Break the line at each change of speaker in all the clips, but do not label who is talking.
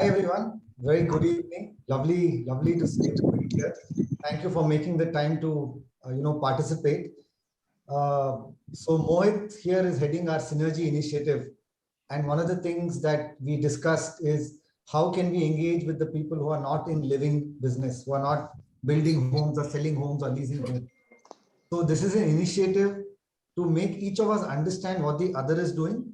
Hi everyone, very good evening. Lovely to see everybody here. Thank you for making the time to participate. So Mohit here is heading our synergy initiative, and one of the things that we discussed is how can we engage with the people who are not in living business, who are not building homes or selling homes or leasing homes. So this is an initiative to make each of us understand what the other is doing,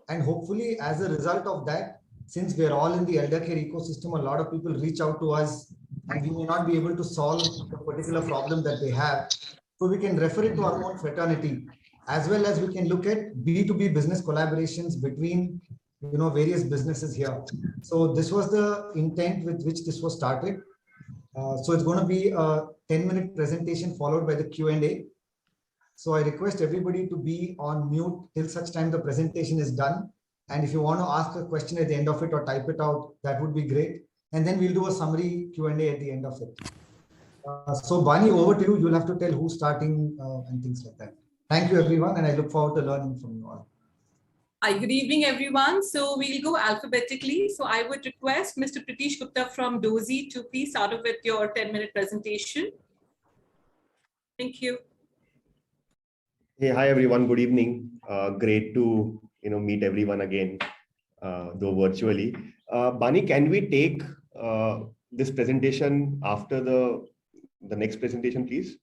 and hopefully as a result of that, since we are all in the elder care ecosystem, a lot of people reach out to us and we may not be able to solve the particular problem that they have. So we can refer it to our own fraternity, as well as we can look at B2B business collaborations between various businesses here. So this was the intent with which this was started. So it's going to be a 10-minute presentation followed by the Q&A. So I request everybody to be on mute till such time the presentation is done. And if you want to ask a question at the end of it or type it out, that would be great. And then we'll do a summary Q&A at the end of it. So Bani, over to you. You'll have to tell who's starting and things like that. Thank you, everyone. And I look forward to learning from you all.
Hi, good evening, everyone. So we'll go alphabetically. So I would request Mr. Pritesh Gupta from Dozy to please start off with your 10-minute presentation. Thank you.
Hey, hi everyone. Good evening. Great to meet everyone again, though virtually. Bani, can we take this presentation after the next presentation, please?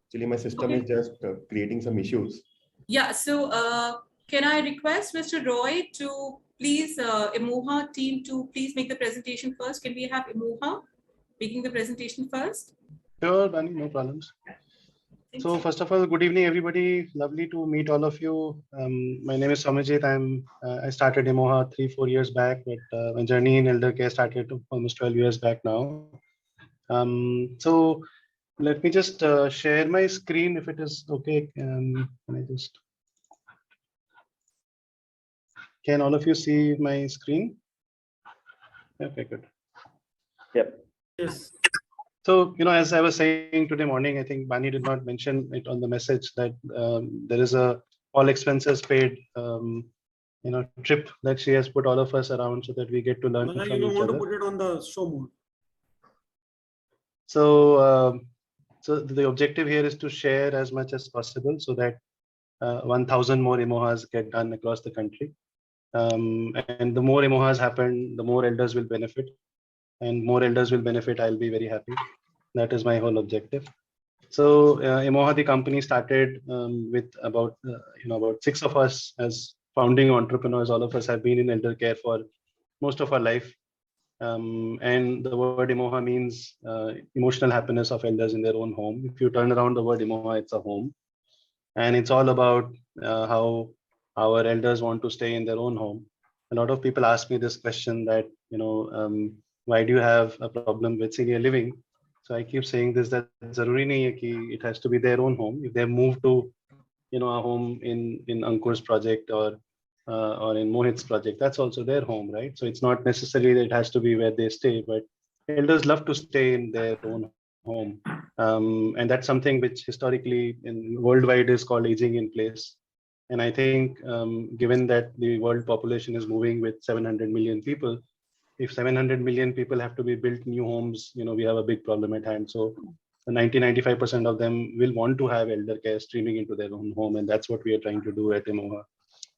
Actually, my system is just creating some issues.
Yeah. So can I request Mr. Roy to please Emoha team to please make the presentation first? Can we have Emoha making the presentation first?
Sure, Bani, no problems. So first of all, good evening, everybody. Lovely to meet all of you. My name is Somajit. I started Emoha 3-4 years back, but my journey in elder care started almost 12 years back now. So let me just share my screen if it is okay. Can all of you see my screen? Okay, good.
Yep.
Yes. So, as I was saying today morning, I think Bani did not mention it on the message that there is a all expenses paid, trip that she has put all of us around so that we get to learn from each other. You want to put it on the show mode. So, so the objective here is to share as much as possible so that 1,000 more Emohas get done across the country. And the more Emohas happen, the more elders will benefit. And more elders will benefit, I'll be very happy. That is my whole objective. So Emoha, the company, started with about 6 of us as founding entrepreneurs. All of us have been in elder care for most of our life. And the word Emoha means emotional happiness of elders in their own home. If you turn around the word Emoha, it's a home. And it's all about how our elders want to stay in their own home. A lot of people ask me this question that, why do you have a problem with senior living? So I keep saying this, that zaruri nahi hai ki it has to be their own home. If they move to, a home in Ankur's project or in Mohit's project, that's also their home, right? So it's not necessarily that it has to be where they stay, but elders love to stay in their own home. And that's something which historically in worldwide is called aging in place. And I think given that the world population is moving with 700 million people, if 700 million people have to be built new homes, we have a big problem at hand. So 90-95% of them will want to have elder care streaming into their own home. And that's what we are trying to do at Emoha.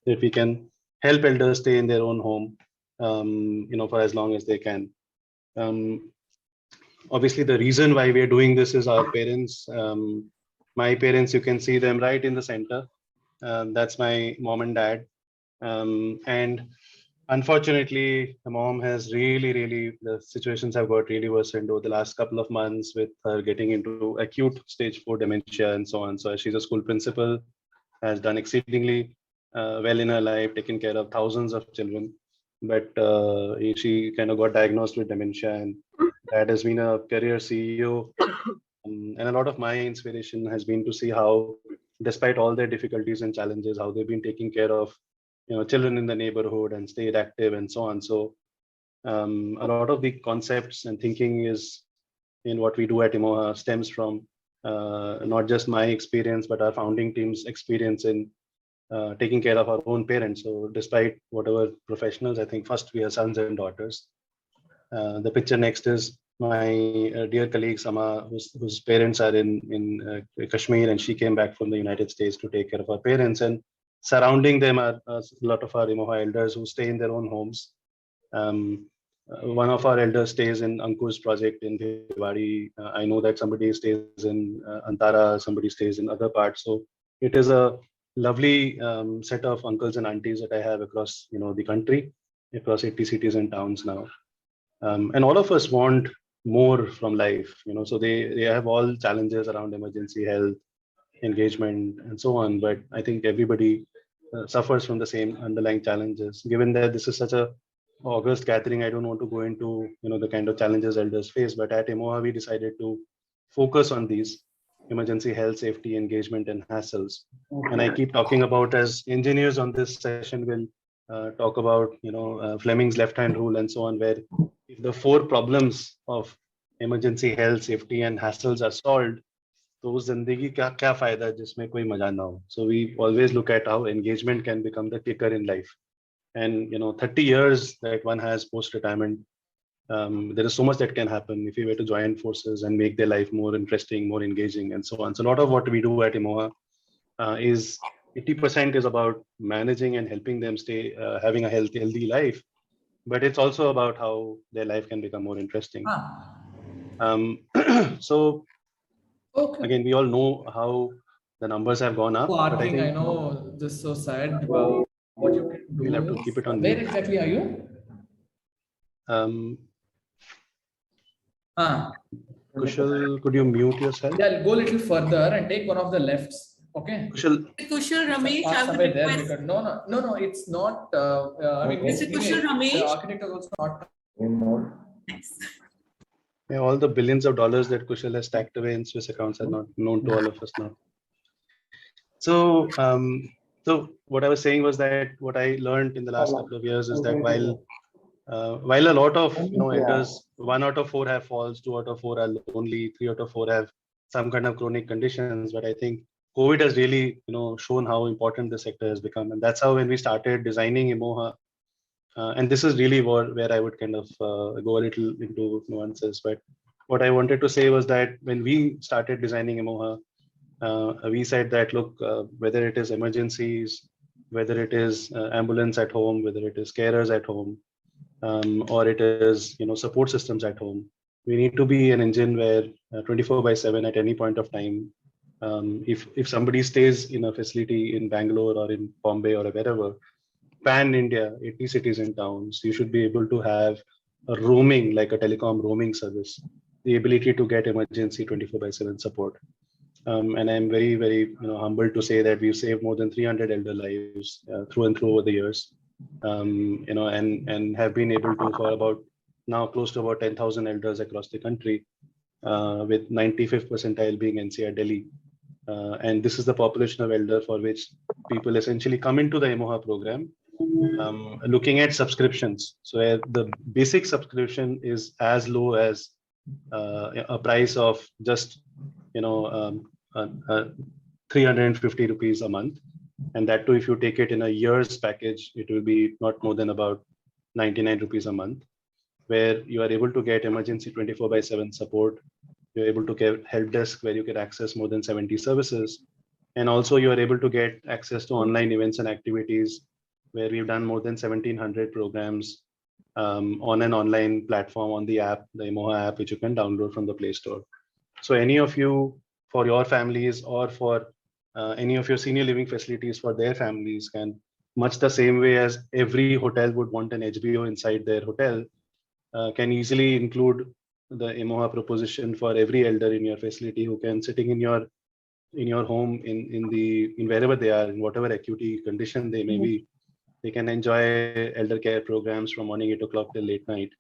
If we can help elders stay in their own home, for as long as they can. Obviously, the reason why we are doing this is our parents. My parents, you can see them right in the center. That's my mom and dad. And unfortunately, the mom has really, the situations have got really worsened over the last couple of months with her getting into acute stage 4 dementia and so on. So she's a school principal, has done exceedingly well in her life, taken care of thousands of children. But she kind of got diagnosed with dementia, and Dad has been a career CEO. And a lot of my inspiration has been to see how, despite all their difficulties and challenges, how they've been taking care of children in the neighborhood and stayed active and so on. So a lot of the concepts and thinking is in what we do at Emoha stems from not just my experience, but our founding team's experience in taking care of our own parents. So despite whatever professionals, I think first we are sons and daughters. The picture next is my dear colleague Sama, whose parents are in Kashmir, and she came back from the United States to take care of her parents. And surrounding them are a lot of our Emoha elders who stay in their own homes. One of our elders stays in Ankur's project in Bhiwadi. I know that somebody stays in Antara, somebody stays in other parts. So it is a lovely set of uncles and aunties that I have across the country, across 80 cities and towns now. And all of us want more from life, so they have all challenges around emergency health, engagement, and so on. But I think everybody suffers from the same underlying challenges. Given that this is such a August gathering, I don't want to go into the kind of challenges elders face, but at Emoha we decided to focus on these: emergency health, safety, engagement, and hassles. And I keep talking about, as engineers on this session will talk about Fleming's left-hand rule and so on, where if the 4 problems of emergency health, safety, and hassles are solved, तो उस जिंदगी का क्या फायदा जिसमें कोई मजा ना हो. So we always look at how engagement can become the kicker in life. And 30 years that one has post-retirement, there is so much that can happen if you were to join forces and make their life more interesting, more engaging, and so on. So a lot of what we do at Emoha is 80% is about managing and helping them stay having a healthy life, but it's also about how their life can become more interesting. So again, we all know how the numbers have gone up. But I think
I know this is so sad. What you can do?
We'll have to keep it on
Where
mute.
exactly are you?
Kushal, could you mute yourself?
Yeah, go a little further and take one of the lefts. Okay.
Kushal,
Ramesh, I would
Somewhere there
request.
because no, it's not. I mean,
Mr. Kushal Ramesh.
the architect is also not.
yeah, all the billions of dollars that Kushal has stacked away in Swiss accounts are not known to all of us now. So, so what I was saying was that what I learned in the last couple of years is that while a lot of elders, 1 out of 4 have falls, 2 out of 4 are lonely, 3 out of 4 have some kind of chronic conditions. But I think COVID has really shown how important the sector has become, and that's how when we started designing Emoha, and this is really where I would kind of go a little into nuances. But what I wanted to say was that when we started designing Emoha, we said that look, whether it is emergencies, whether it is ambulance at home, whether it is carers at home, or it is support systems at home, we need to be an engine where 24/7 at any point of time, if somebody stays in a facility in Bangalore or in Bombay or wherever, pan India, 80 cities and towns, you should be able to have a roaming, like a telecom roaming service, the ability to get emergency 24/7 support. And I'm very, very humbled to say that we've saved more than 300 elder lives through and through over the years, and have been able to, for about now close to about 10,000 elders across the country, with 95th percentile being NCR Delhi. And this is the population of elder for which people essentially come into the Emoha program, looking at subscriptions. So the basic subscription is as low as a price of just 350 rupees a month, and that too, if you take it in a year's package, it will be not more than about 99 rupees a month, where you are able to get emergency 24/7 support. You're able to get help desk where you can access more than 70 services, and also you are able to get access to online events and activities, where we've done more than 1,700 programs on an online platform on the app, the Emoha app, which you can download from the Play Store. So any of you, for your families or for any of your senior living facilities for their families, can, much the same way as every hotel would want an HBO inside their hotel, can easily include the Emoha proposition for every elder in your facility who can, sitting in your home, in wherever they are, in whatever acuity condition they may be, they can enjoy elder care programs from morning 8 o'clock till late night.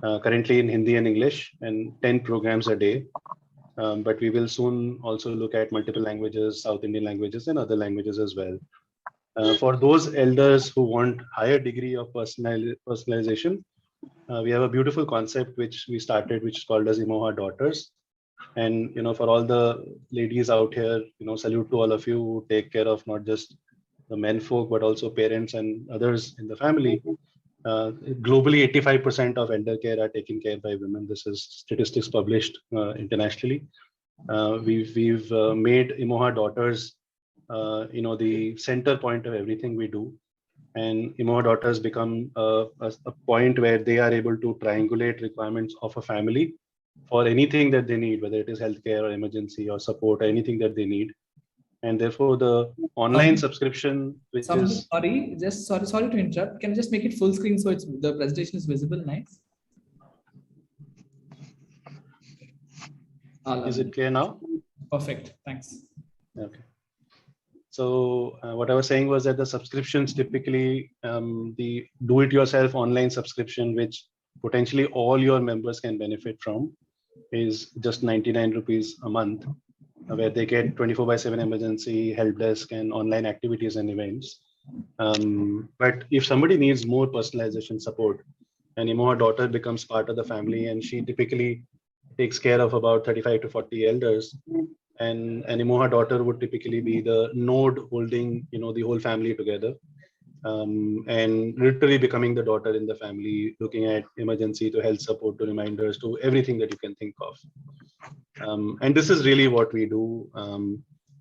Currently in Hindi and English, and 10 programs a day. But we will soon also look at multiple languages, South Indian languages, and other languages as well. For those elders who want higher degree of personalization, we have a beautiful concept which we started, which is called as Emoha Daughters. And for all the ladies out here, salute to all of you who take care of not just the men folk, but also parents and others in the family. Globally, 85% of elder care are taken care by women. This is statistics published internationally. We've made Imoha Daughters, the center point of everything we do. And Imoha Daughters become a point where they are able to triangulate requirements of a family for anything that they need, whether it is healthcare or emergency or support or anything that they need. And therefore, the online subscription, which is
sorry to interrupt. Can you just make it full screen so it's the presentation is visible? Nice.
Is it clear now?
Perfect. Thanks.
Okay. So what I was saying was that the subscriptions typically, the do-it-yourself online subscription, which potentially all your members can benefit from, is just 99 rupees a month, where they get 24/7 emergency, help desk, and online activities and events. But if somebody needs more personalization support, an Imoha daughter becomes part of the family, and she typically takes care of about 35 to 40 elders. And an Imoha daughter would typically be the node holding, the whole family together, and literally becoming the daughter in the family, looking at emergency to health support to reminders to everything that you can think of. And this is really what we do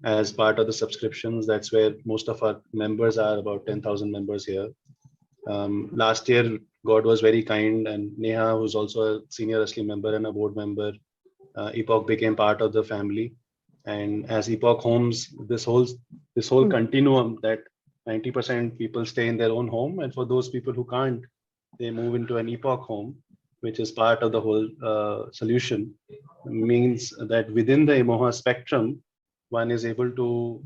as part of the subscriptions. That's where most of our members are, about 10,000 members here. Last year, God was very kind, and Neha, who's also a senior Asli member and a board member, Epoch became part of the family. And as Epoch homes, this whole continuum that 90% people stay in their own home, and for those people who can't, they move into an Epoch home, which is part of the whole solution, means that within the Imoha spectrum, one is able to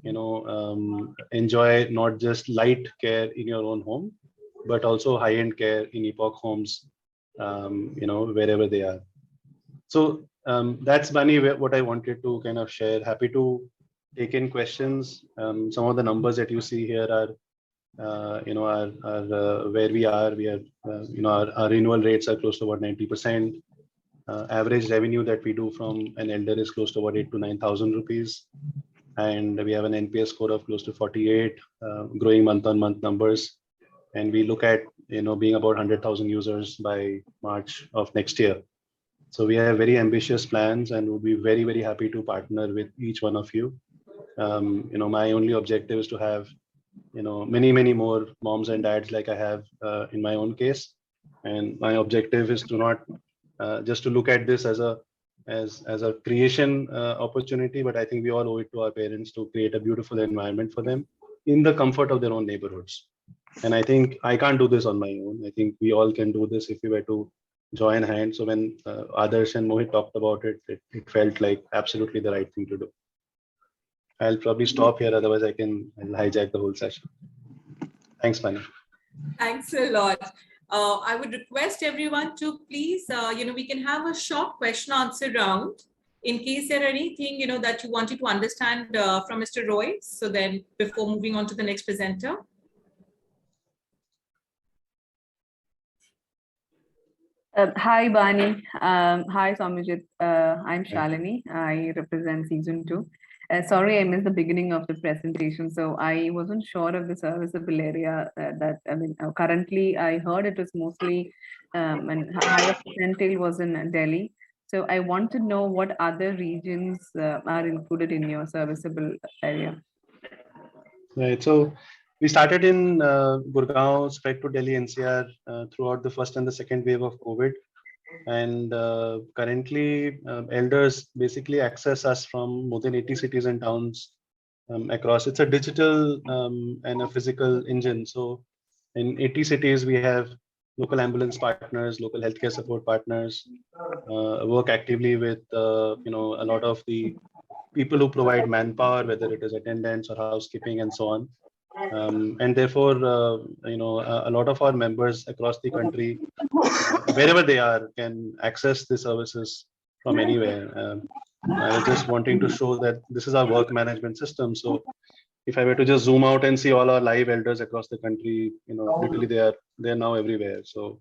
enjoy not just light care in your own home, but also high-end care in Epoch homes, wherever they are. So that's, Bani, what I wanted to kind of share. Happy to take in questions. Some of the numbers that you see here are where we are. We are, our renewal rates are close to about 90%. Average revenue that we do from an elder is close to about 8,000 to 9,000 rupees. And we have an NPS score of close to 48, growing month-on-month numbers. And we look at, being about 100,000 users by March of next year. So we have very ambitious plans, and would be very, very happy to partner with each one of you. My only objective is to have, many, many more moms and dads like I have in my own case. And my objective is to not just to look at this as a creation opportunity, but I think we all owe it to our parents to create a beautiful environment for them in the comfort of their own neighborhoods. And I think I can't do this on my own. I think we all can do this if we were to join hands. So when Adarsh and Mohit talked about it, it felt like absolutely the right thing to do. I'll probably stop here, otherwise I'll hijack the whole session. Thanks, Bani.
Thanks a lot. I would request everyone to please, we can have a short question answer round in case there are anything, that you wanted to understand from Mr. Roy. So then before moving on to the next presenter.
Hi, Bani. Hi, Somijit. I'm Shalini. I represent season 2. Sorry, I missed the beginning of the presentation, so I wasn't sure of the serviceable area currently I heard it was mostly and higher percentile was in Delhi. So I want to know what other regions are included in your serviceable area.
Right. So we started in Gurgaon, spread to Delhi NCR throughout the first and the second wave of COVID. And currently, elders basically access us from more than 80 cities and towns across. It's a digital and a physical engine. So in 80 cities, we have local ambulance partners, local healthcare support partners, work actively with a lot of the people who provide manpower, whether it is attendants or housekeeping and so on. And therefore, a lot of our members across the country, wherever they are, can access the services from anywhere. I was just wanting to show that this is our work management system. So if I were to just zoom out and see all our live elders across the country, literally they're now everywhere. So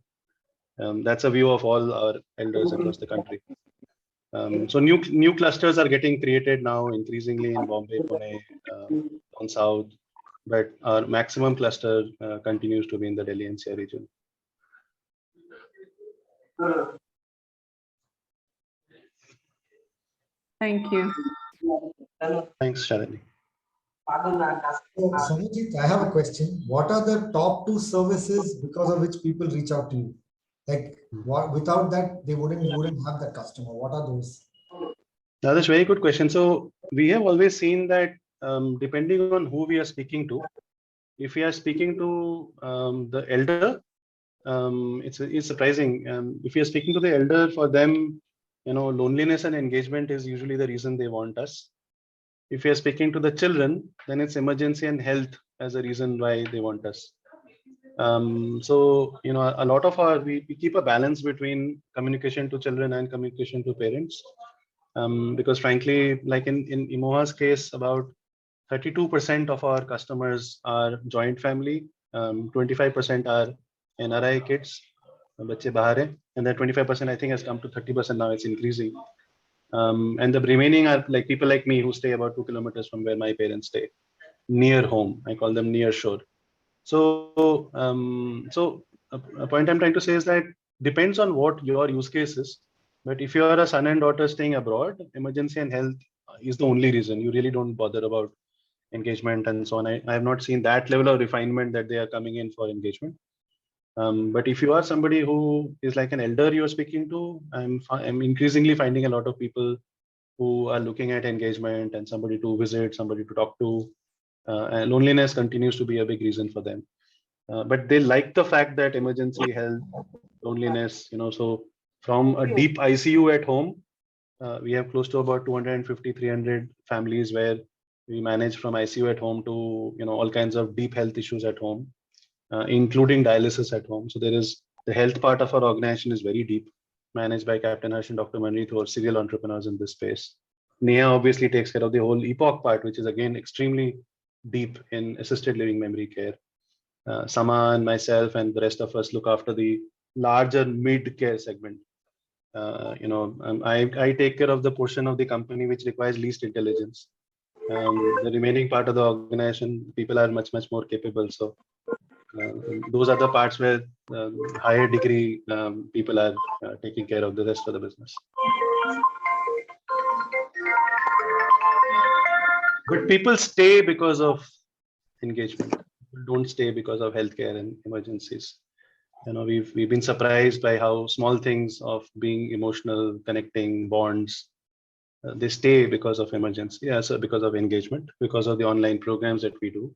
that's a view of all our elders across the country. So new clusters are getting created now increasingly in Bombay, Pune, on South. But our maximum cluster continues to be in the Delhi NCR region.
Thank you.
Thanks, Shalini.
So, Somajit, I have a question. What are the top 2 services because of which people reach out to you? Like, without that, you wouldn't have that customer. What are those?
Now, that's a very good question. So we have always seen that depending on who we are speaking to, if we are speaking to the elder, it's surprising. If we are speaking to the elder, for them, loneliness and engagement is usually the reason they want us. If we are speaking to the children, then it's emergency and health as a reason why they want us. So, a lot of we keep a balance between communication to children and communication to parents. Because frankly, like in Imoha's case, about 32% of our customers are joint family, 25% are NRI kids, बच्चे बाहर हैं, and that 25% I think has come to 30% now. It's increasing. And the remaining are like people like me who stay about 2 kilometers from where my parents stay, near home. I call them near shore. So, a point I'm trying to say is that depends on what your use case is. But if you are a son and daughter staying abroad, emergency and health is the only reason. You really don't bother about engagement and so on. I have not seen that level of refinement that they are coming in for engagement. But if you are somebody who is like an elder you're speaking to, I'm increasingly finding a lot of people who are looking at engagement and somebody to visit, somebody to talk to. And loneliness continues to be a big reason for them. But they like the fact that emergency health, loneliness, so from a deep ICU at home, we have close to about 250, 300 families where we manage from ICU at home to, all kinds of deep health issues at home, including dialysis at home. So there is the health part of our organization is very deep, managed by Captain Harsh and Dr. Manjeet, who are serial entrepreneurs in this space. Nia obviously takes care of the whole EPOC part, which is again extremely deep in assisted living memory care. Sama and myself and the rest of us look after the larger mid-care segment. I take care of the portion of the company which requires least intelligence. The remaining part of the organization, people are much more capable. So those are the parts where higher degree people are taking care of the rest of the business. But people stay because of engagement. People don't stay because of healthcare and emergencies. We've been surprised by how small things of being emotional, connecting, bonds, they stay because of emergency, so because of engagement, because of the online programs that we do.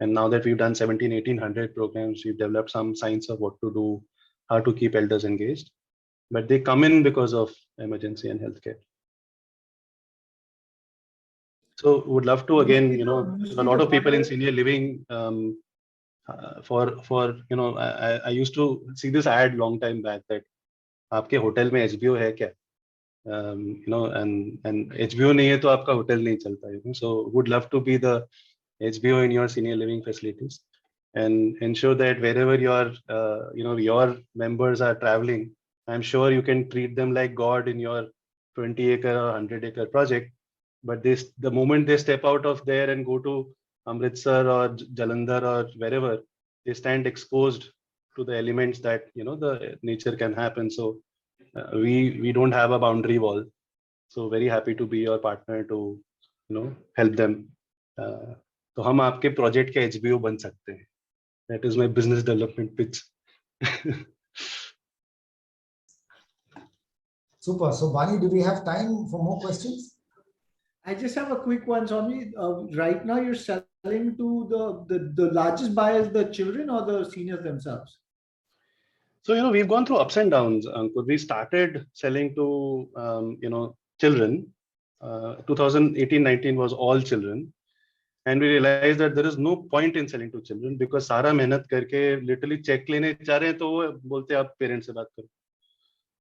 And now that we've done 1,1800 programs, we've developed some science of what to do, how to keep elders engaged. But they come in because of emergency and healthcare. So would love to again, a lot of people in senior living. I used to see this ad long time back that आपके hotel में HBO है क्या? And HBO नहीं है तो आपका hotel नहीं चलता. So would love to be the HBO in your senior living facilities and ensure that wherever your members are traveling, I'm sure you can treat them like God in your 20-acre or 100-acre project. But the moment they step out of there and go to Amritsar or Jalandhar or wherever, they stand exposed to the elements that the nature can happen. So we don't have a boundary wall. So very happy to be your partner to help them. तो हम आपके project के HBO बन सकते हैं. That is my business development pitch.
Super. So Bani, do we have time for more questions?
I just have a quick one, Swami. Right now, you're selling to the largest buyers, the children or the seniors themselves?
So we've gone through ups and downs. We started selling to children. 2018-19 was all children, and we realized that there is no point in selling to children because सारा मेहनत करके literally check लेने जा रहे हैं तो वो बोलते आप parents से बात करो.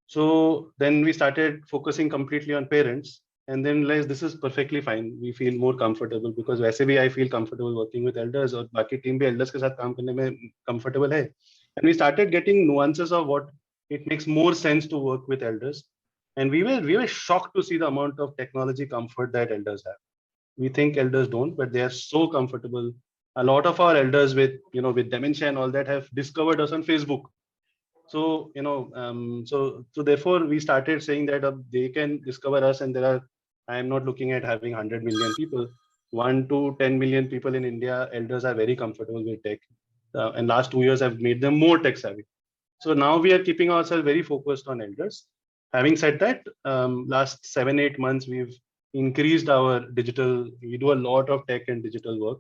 So then we started focusing completely on parents. And then realize this is perfectly fine. We feel more comfortable because वैसे भी I feel comfortable working with elders और बाकी team भी elders के साथ काम करने में comfortable है. And we started getting nuances of what it makes more sense to work with elders. And we were shocked to see the amount of technology comfort that elders have. We think elders don't, but they are so comfortable. A lot of our elders with with dementia and all that have discovered us on Facebook. So, so therefore we started saying that they can discover us, and I am not looking at having 100 million people. 1 to 10 million people in India, elders are very comfortable with tech. And last 2 years have made them more tech savvy. So now we are keeping ourselves very focused on elders. Having said that, last 7-8 months, we've increased our digital, we do a lot of tech and digital work.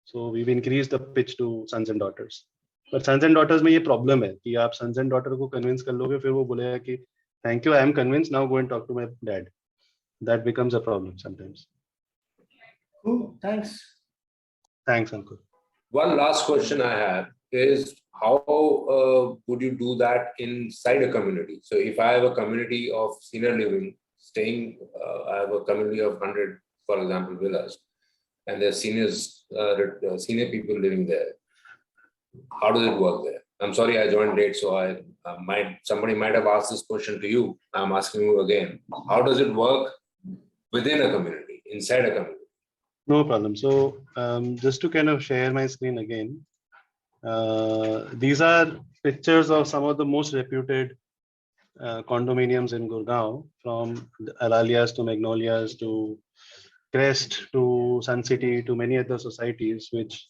So we've increased the pitch to sons and daughters. But sons and daughters में ये problem है कि आप sons and daughter को convince कर लोगे, फिर वो बोलेगा कि thank you, I am convinced, now go and talk to my dad. That becomes a problem sometimes.
Cool. Thanks.
Thanks, Ankur.
One last question I have is how would you do that inside a community? So if I have a community of senior living staying, I have a community of 100, for example, villas, and there's senior people living there. How does it work there? I'm sorry I joined late, so somebody might have asked this question to you. I'm asking you again. How does it work within a community, inside a community?
No problem. So just to kind of share my screen again, these are pictures of some of the most reputed condominiums in Gurgaon, from Alalias to Magnolias to Crest to Sun City to many other societies, which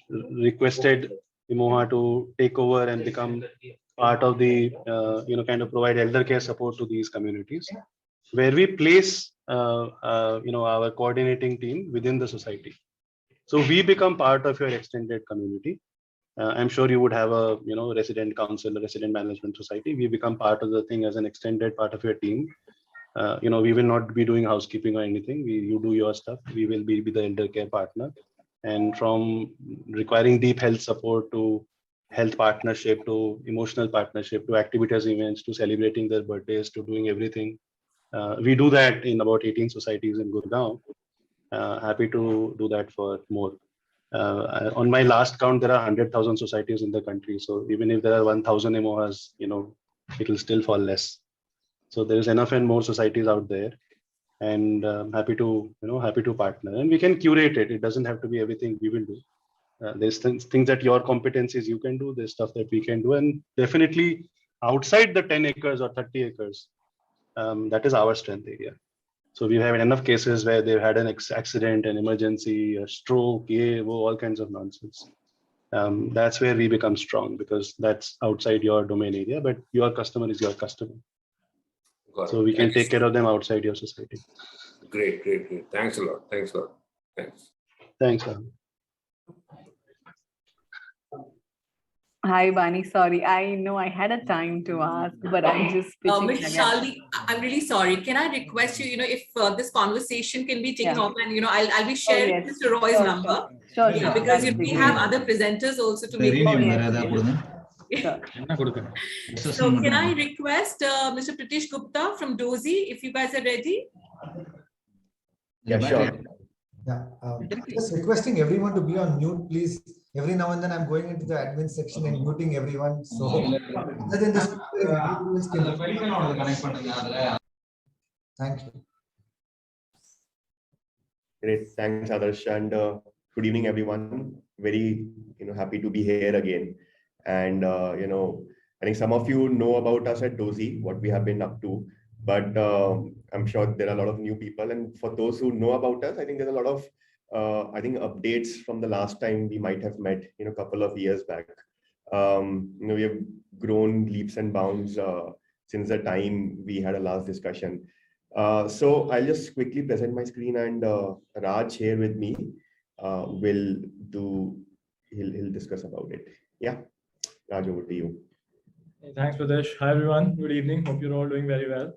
requested IMOHA to take over and become part of the kind of provide elder care support to these communities, where we place our coordinating team within the society. So we become part of your extended community. I'm sure you would have a resident council, a resident management society. We become part of the thing as an extended part of your team. We will not be doing housekeeping or anything. You do your stuff. We will be the elder care partner. And from requiring deep health support to health partnership to emotional partnership to activities events to celebrating their birthdays to doing everything. We do that in about 18 societies in Gurgaon. Happy to do that for more. On my last count, there are 100,000 societies in the country. So even if there are 1,000 MOHs, it will still fall less. So there is enough and more societies out there, and happy to partner. And we can curate it. It doesn't have to be everything we will do. There's things that your competencies you can do. There's stuff that we can do, and definitely outside the 10 acres or 30 acres, that is our strength area. So we have enough cases where they've had an accident, an emergency, a stroke, all kinds of nonsense. That's where we become strong, because that's outside your domain area, but your customer is your customer. So we can take care of them outside your society.
Great. Thanks a lot. Thanks.
Thanks, Rahul.
Hi, Bani. Sorry, I know I had a time to ask, but I'm just
Ms. Shalini, I'm really sorry. Can I request you, if this conversation can be taken off, and I'll be sharing Mr. Roy's number.
Sure.
Because we have other presenters also to make. So can I request Mr. Pritish Gupta from Dozy, if you guys are ready?
Yeah, sure.
Yeah, just requesting everyone to be on mute, please. Every now and then I'm going into the admin section and muting everyone. So other than this, thank you.
Great, thanks, Adarsh, and good evening, everyone. Very happy to be here again. And I think some of you know about us at Dozy, what we have been up to. But I'm sure there are a lot of new people, and for those who know about us, I think there's a lot of updates from the last time we might have met, a couple of years back. We have grown leaps and bounds since the time we had a last discussion. So I'll just quickly present my screen, and Raj here with me he'll discuss about it. Yeah, Raj, over to you.
Thanks, Pradesh. Hi, everyone. Good evening. Hope you're all doing very well.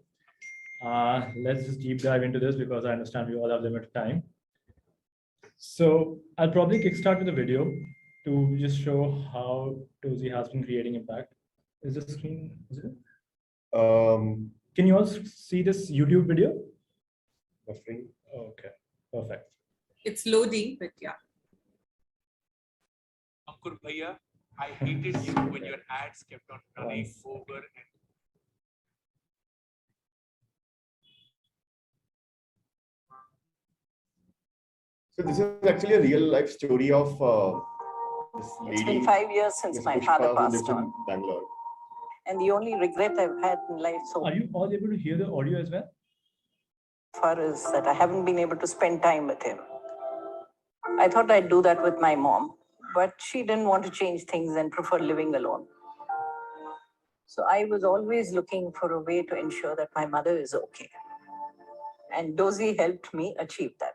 Let's just deep dive into this, because I understand we all have limited time. So I'll probably kickstart with a video to just show how Dozy has been creating impact. Is the screen? Is it? Can you all see this YouTube video?
Buffering.
Okay, perfect.
It's loading, but yeah.
Ankur Bhaiya, I hated you when your ads kept on running over and
so this is actually a real life story of
It's been 5 years since my father passed on.
Bangalore.
And the only regret I've had in life so
Are you all able to hear the audio as well?
far is that I haven't been able to spend time with him. I thought I'd do that with my mom, but she didn't want to change things and preferred living alone. So I was always looking for a way to ensure that my mother is okay. And Dozy helped me achieve that.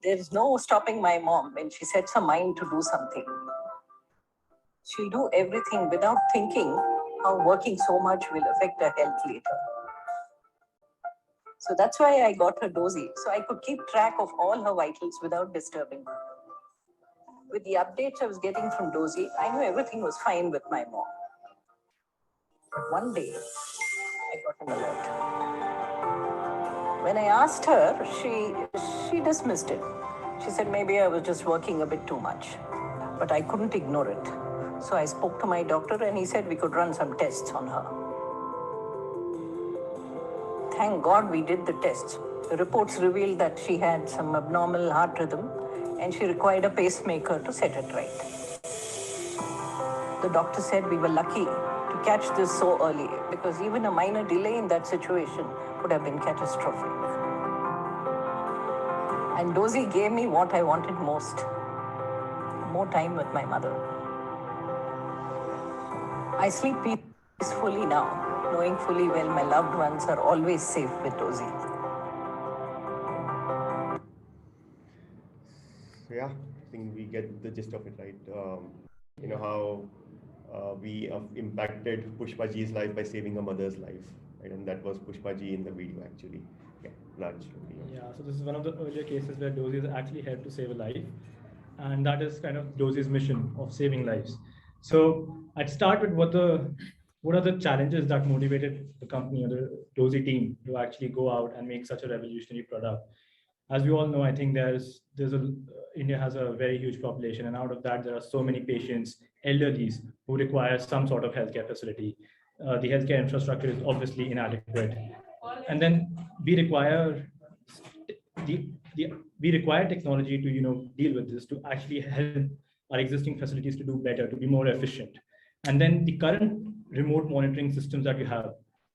There's no stopping my mom when she sets her mind to do something. She'll do everything without thinking how working so much will affect her health later. So that's why I got her Dozy, so I could keep track of all her vitals without disturbing her. With the updates I was getting from Dozy, I knew everything was fine with my mom. But one day, I got an alert. When I asked her, she dismissed it. She said maybe I was just working a bit too much, but I couldn't ignore it. So I spoke to my doctor and he said we could run some tests on her. Thank God we did the tests. The reports revealed that she had some abnormal heart rhythm and she required a pacemaker to set it right. The doctor said we were lucky to catch this so early because even a minor delay in that situation could have been catastrophic. And Dozy gave me what I wanted most, more time with my mother. I sleep peacefully now, knowing fully well my loved ones are always safe with Dozy.
So yeah, I think we get the gist of it, right? You know how we have impacted Pushpa Ji's life by saving her mother's life, right? And that was Pushpa Ji in the video actually. Yeah, largely.
Yeah, so this is one of the earlier cases where Dozy has actually helped to save a life. And that is kind of Dozy's mission of saving lives. So I'd start with what are the challenges that motivated the company or the Dozy team to actually go out and make such a revolutionary product. As we all know, I think India has a very huge population, and out of that, there are so many patients, elderlies, who require some sort of healthcare facility. The healthcare infrastructure is obviously inadequate, and then we require technology to deal with this, to actually help our existing facilities to do better, to be more efficient. And then the current remote monitoring systems that you have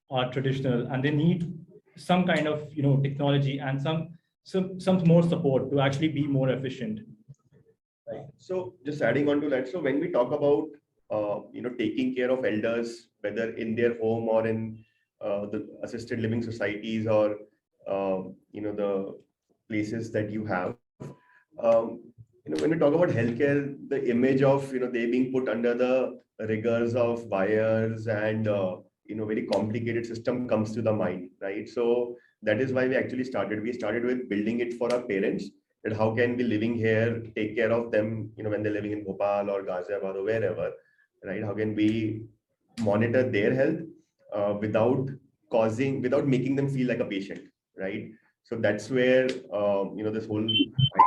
are traditional, and they need some kind of technology and some more support to actually be more efficient.
Right. So just adding on to that, so when we talk about taking care of elders, whether in their home or in the assisted living societies or the places that you have, when we talk about healthcare, the image of they being put under the rigors of wires and very complicated system comes to the mind, right? So that is why we actually started. We started with building it for our parents. That how can we living here take care of them, when they're living in Bhopal or Ghaziabad or wherever, right? How can we monitor their health without making them feel like a patient, right? So that's where this whole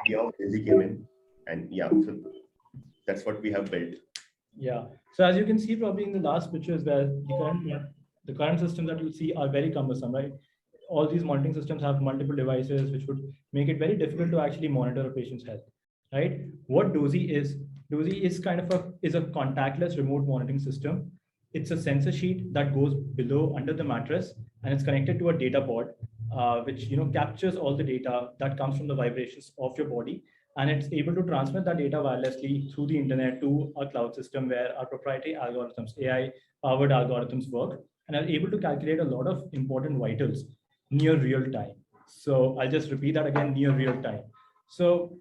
idea of Dozy came in, and yeah, so that's what we have built.
Yeah. So as you can see, probably in the last pictures, where the current systems that you see are very cumbersome, right? All these monitoring systems have multiple devices, which would make it very difficult to actually monitor a patient's health, right? What Dozy is kind of a contactless remote monitoring system. It's a sensor sheet that goes below under the mattress, and it's connected to a data pod, which captures all the data that comes from the vibrations of your body, and it's able to transmit that data wirelessly through the internet to a cloud system where our proprietary algorithms, AI-powered algorithms work, and are able to calculate a lot of important vitals near real time. So I'll just repeat that again, near real time. So,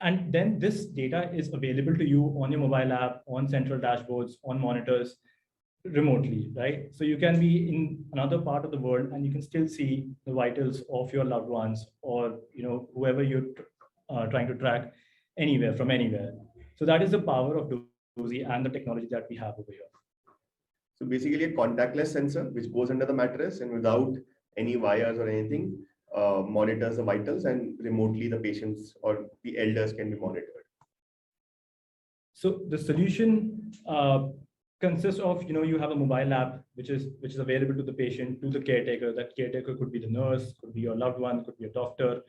and then this data is available to you on your mobile app, on central dashboards, on monitors, remotely, right? So you can be in another part of the world and you can still see the vitals of your loved ones or whoever you're trying to track from anywhere. So that is the power of Dozy and the technology that we have over here.
So basically a contactless sensor which goes under the mattress and without any wires or anything monitors the vitals, and remotely the patients or the elders can be monitored.
So the solution consists of, you have a mobile app which is available to the patient, to the caretaker. That caretaker could be the nurse, could be your loved one, could be a doctor.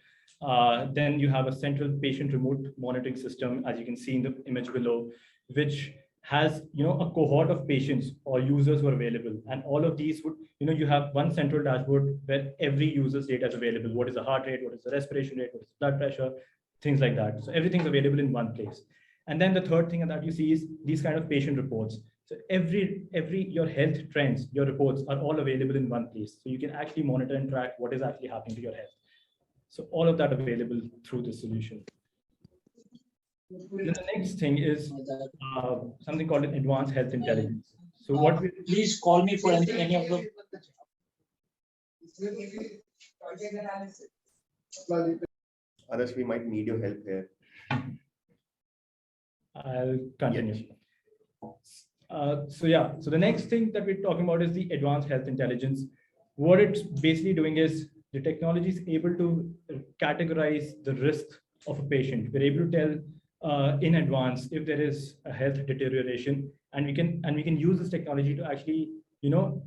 Then you have a central patient remote monitoring system, as you can see in the image below, which has a cohort of patients or users who are available, and all of these would you have one central dashboard where every user's data is available. What is the heart rate? What is the respiration rate? What is the blood pressure? Things like that. So everything's available in one place. And then the third thing that you see is these kind of patient reports. So every your health trends, your reports are all available in one place. So you can actually monitor and track what is actually happening to your health. So all of that available through this solution. Then the next thing is something called an advanced health intelligence. So what we
Please call me for any of them.
Others, we might need your help here.
I'll continue. So the next thing that we're talking about is the advanced health intelligence. What it's basically doing is the technology is able to categorize the risk of a patient. We're able to tell in advance if there is a health deterioration, and we can use this technology to actually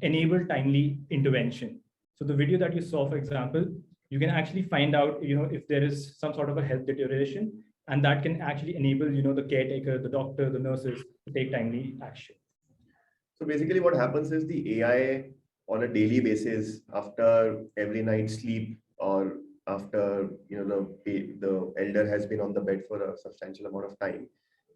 enable timely intervention. So the video that you saw, for example, you can actually find out if there is some sort of a health deterioration, and that can actually enable the caretaker, the doctor, the nurses to take timely action.
So basically what happens is the AI on a daily basis, after every night's sleep, or after the elder has been on the bed for a substantial amount of time,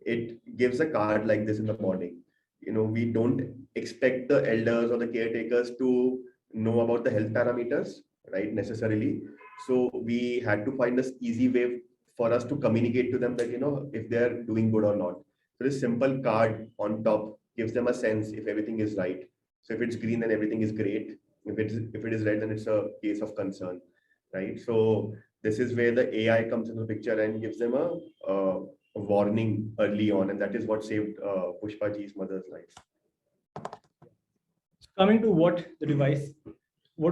it gives a card like this in the morning. We don't expect the elders or the caretakers to know about the health parameters, right, necessarily. So we had to find this easy way for us to communicate to them that if they're doing good or not. So this simple card on top gives them a sense if everything is right. So if it's green, then everything is great. If it is red, then it's a case of concern, right? So this is where the AI comes into the picture and gives them a warning early on, and that is what saved Pushpa ji's mother's life.
Coming to what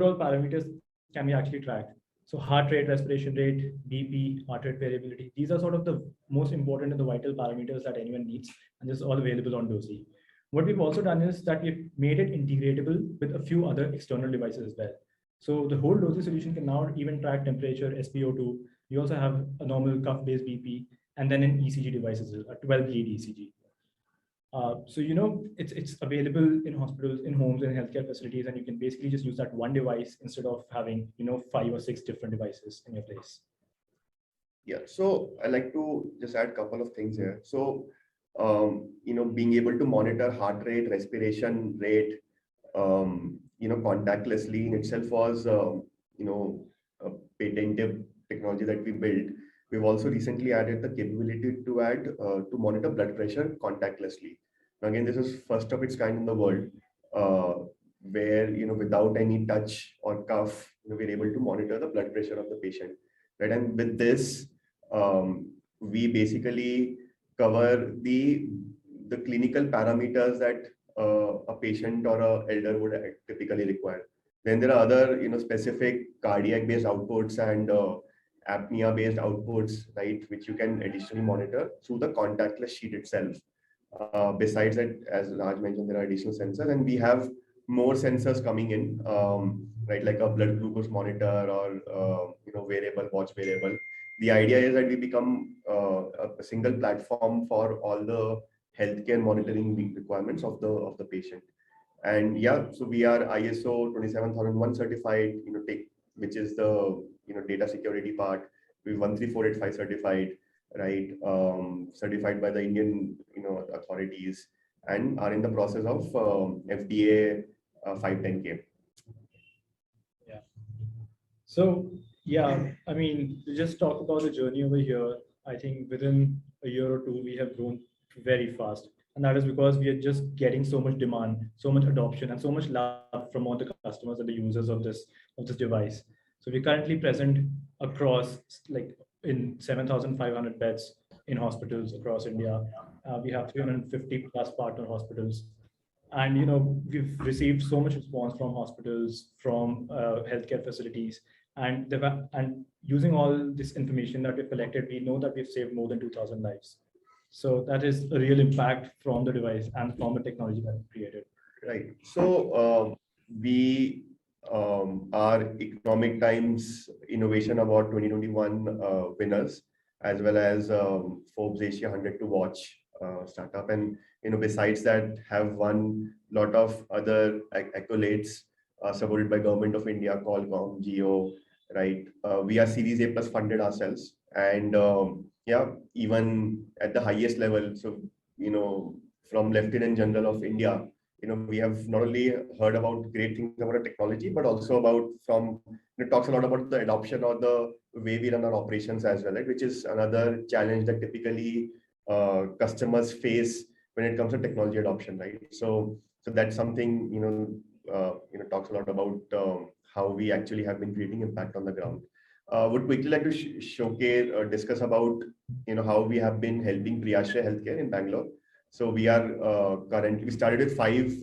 all parameters can be actually tracked. So heart rate, respiration rate, BP, heart rate variability. These are sort of the most important and the vital parameters that anyone needs, and this is all available on Doorstep. What we've also done is that we've made it integratable with a few other external devices as well. So the whole Doorstep solution can now even track temperature, SpO2. We also have a normal cuff-based BP, and then an ECG devices, a 12-lead ECG. So it's available in hospitals, in homes, in healthcare facilities, and you can basically just use that one device instead of having 5 or 6 different devices in your place.
Yeah, so I like to just add a couple of things here. So being able to monitor heart rate, respiration rate, contactlessly in itself was a patented technology that we built. We've also recently added the capability to monitor blood pressure contactlessly. Now, again, this is first of its kind in the world, where without any touch or cuff, we're able to monitor the blood pressure of the patient, right? And with this, we basically cover the clinical parameters that a patient or an elder would typically require. Then there are other specific cardiac-based outputs and apnea-based outputs, right, which you can additionally monitor through the contactless sheet itself. Besides that, as Raj mentioned, there are additional sensors, and we have more sensors coming in, right, like a blood glucose monitor or watch wearable. The idea is that we become a single platform for all the healthcare monitoring requirements of the patient. And yeah, so we are ISO 27001 certified, which is the data security part. We're 13485 certified, right? Certified by the Indian authorities, and are in the process of FDA 510K.
Yeah. So yeah, I mean, to just talk about the journey over here, I think within a year or two we have grown very fast. And that is because we are just getting so much demand, so much adoption, and so much love from all the customers and the users of this device. So we're currently present across in 7,500 beds in hospitals across India. We have 350 plus partner hospitals. And we've received so much response from hospitals, from healthcare facilities, and using all this information that we've collected, we know that we've saved more than 2,000 lives. So that is a real impact from the device and from the technology that we created.
Right. So we our Economic Times Innovation Award 2021 winners, as well as Forbes Asia 100 to watch startup. And besides that, have won a lot of other accolades supported by Government of India, Qualcomm, Geo, right? We are Series A plus funded ourselves, and yeah, even at the highest level. So from Lieutenant General of India, we have not only heard about great things about our technology, but also about it talks a lot about the adoption or the way we run our operations as well, right? Which is another challenge that typically customers face when it comes to technology adoption, right? So that's something talks a lot about how we actually have been creating impact on the ground. Would quickly like to showcase or discuss about how we have been helping Priyasha Healthcare in Bangalore. So we are we started with 5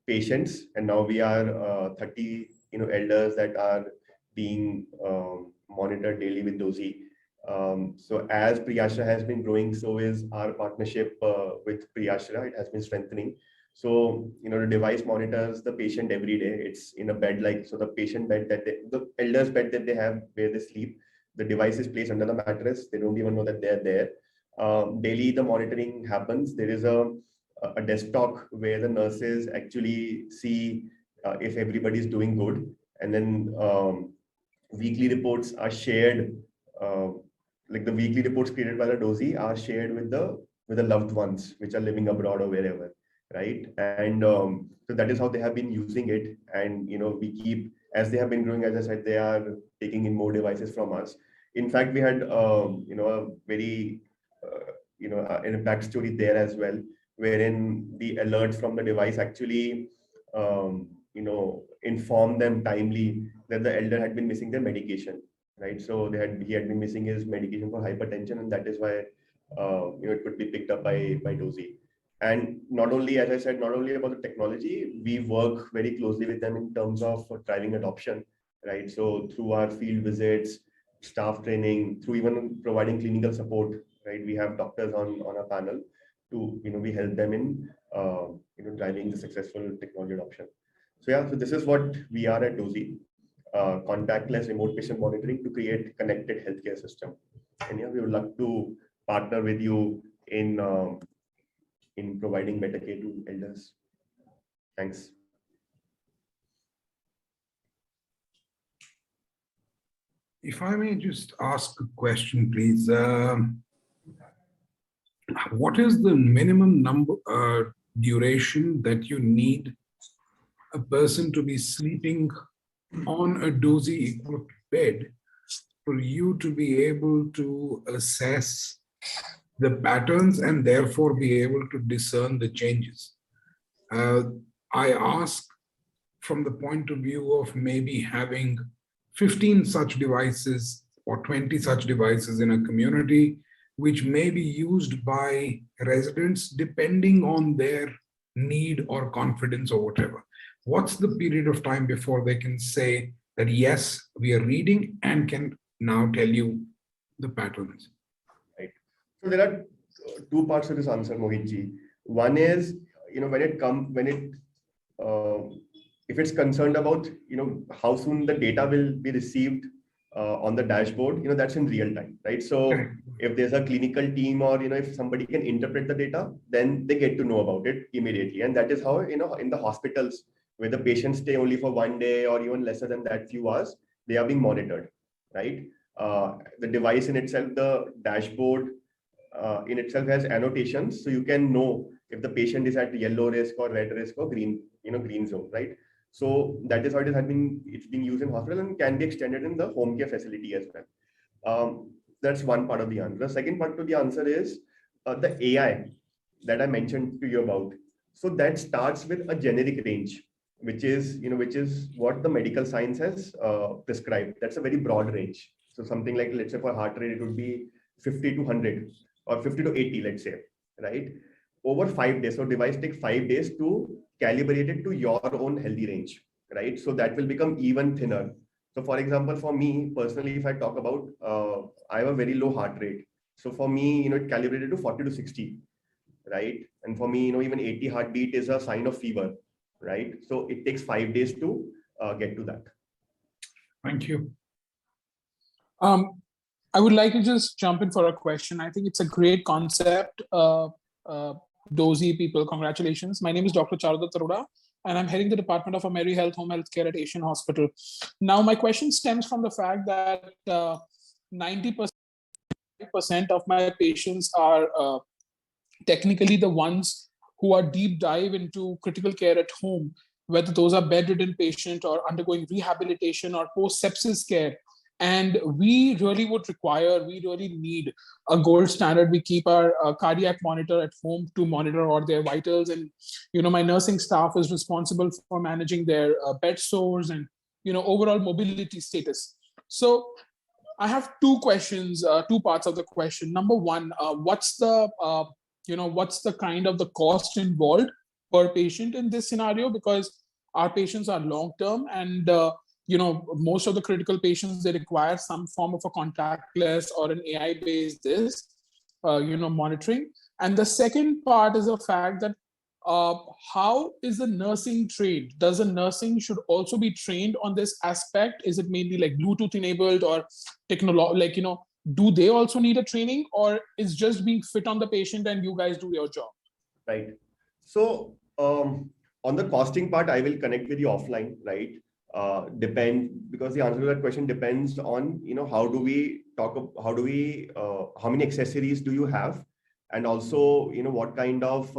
patients, and now we are 30 elders that are being monitored daily with Dozy. So as Priyasha has been growing, so is our partnership with Priyasha. It has been strengthening. So the device monitors the patient every day. It's in a bed, so the patient bed the elders bed that they have where they sleep, the device is placed under the mattress. They don't even know that they're there. Daily the monitoring happens. There is a desktop where the nurses actually see if everybody is doing good, and then weekly reports are shared. Like the weekly reports created by the Dozy are shared with the loved ones which are living abroad or wherever, right? And so that is how they have been using it. And we keep, as they have been growing, as I said, they are taking in more devices from us. In fact, we had a very an impact story there as well, wherein the alerts from the device actually inform them timely that the elder had been missing their medication, right? So he had been missing his medication for hypertension, and that is why it could be picked up by Dozy. And not only, as I said, not only about the technology, we work very closely with them in terms of driving adoption, right? So through our field visits, staff training, through even providing clinical support, right? We have doctors on our panel to, we help them in, driving the successful technology adoption. So yeah, so this is what we are at Dozy, contactless remote patient monitoring to create connected healthcare system. And yeah, we would love to partner with you in providing better care to elders. Thanks.
If I may just ask a question, please. What is the minimum duration that you need a person to be sleeping on a Dozy equipped bed for you to be able to assess the patterns and therefore be able to discern the changes? I ask from the point of view of maybe having 15 such devices or 20 such devices in a community, which may be used by residents depending on their need or confidence or whatever. What's the period of time before they can say that, yes, we are reading and can now tell you the patterns?
Right. So there are 2 parts to this answer, Mohitji. One is, if it's concerned about, how soon the data will be received on the dashboard, that's in real time, right? So if there's a clinical team or, if somebody can interpret the data, then they get to know about it immediately. And that is how, in the hospitals where the patients stay only for 1 day or even lesser than that few hours, they are being monitored, right? The device in itself, the dashboard in itself has annotations. So you can know if the patient is at yellow risk or red risk or green, green zone, right? So that is how it's being used in hospital and can be extended in the home care facility as well. That's one part of the answer. The second part to the answer is the AI that I mentioned to you about. So that starts with a generic range, which is what the medical science has prescribed. That's a very broad range. So something like, let's say for heart rate, it would be 50 to 100 or 50 to 80, let's say, right? Over 5 days. So device takes 5 days to calibrate it to your own healthy range, right? So that will become even thinner. So for example, for me personally, if I talk about, I have a very low heart rate. So for me, it calibrated to 40 to 60, right? And for me, even 80 heartbeat is a sign of fever. right? So it takes 5 days to get to that.
Thank you. I would like to just jump in for a question. I think it's a great concept. Dozy people, congratulations. My name is Dr. Charada Taruda, and I'm heading the Department of Ameri Health Home Health Care at Asian Hospital. Now, my question stems from the fact that 90% of my patients are technically the ones who are deep dive into critical care at home, whether those are bedridden patients or undergoing rehabilitation or post-sepsis care. And we really need a gold standard. We keep our cardiac monitor at home to monitor all their vitals. And, my nursing staff is responsible for managing their bed sores and, overall mobility status. So I have two questions, two parts of the question. Number one, what's the kind of the cost involved per patient in this scenario? Because our patients are long-term and, most of the critical patients, they require some form of a contactless or an AI-based monitoring. And the second part is the fact that how is the nursing trained? Does the nursing should also be trained on this aspect? Is it mainly like Bluetooth enabled or technology, do they also need a training, or is just being fit on the patient and you guys do your job?
Right. So on the costing part, I will connect with you offline, right? Because the answer to that question depends on, how many accessories do you have? And also, what kind of,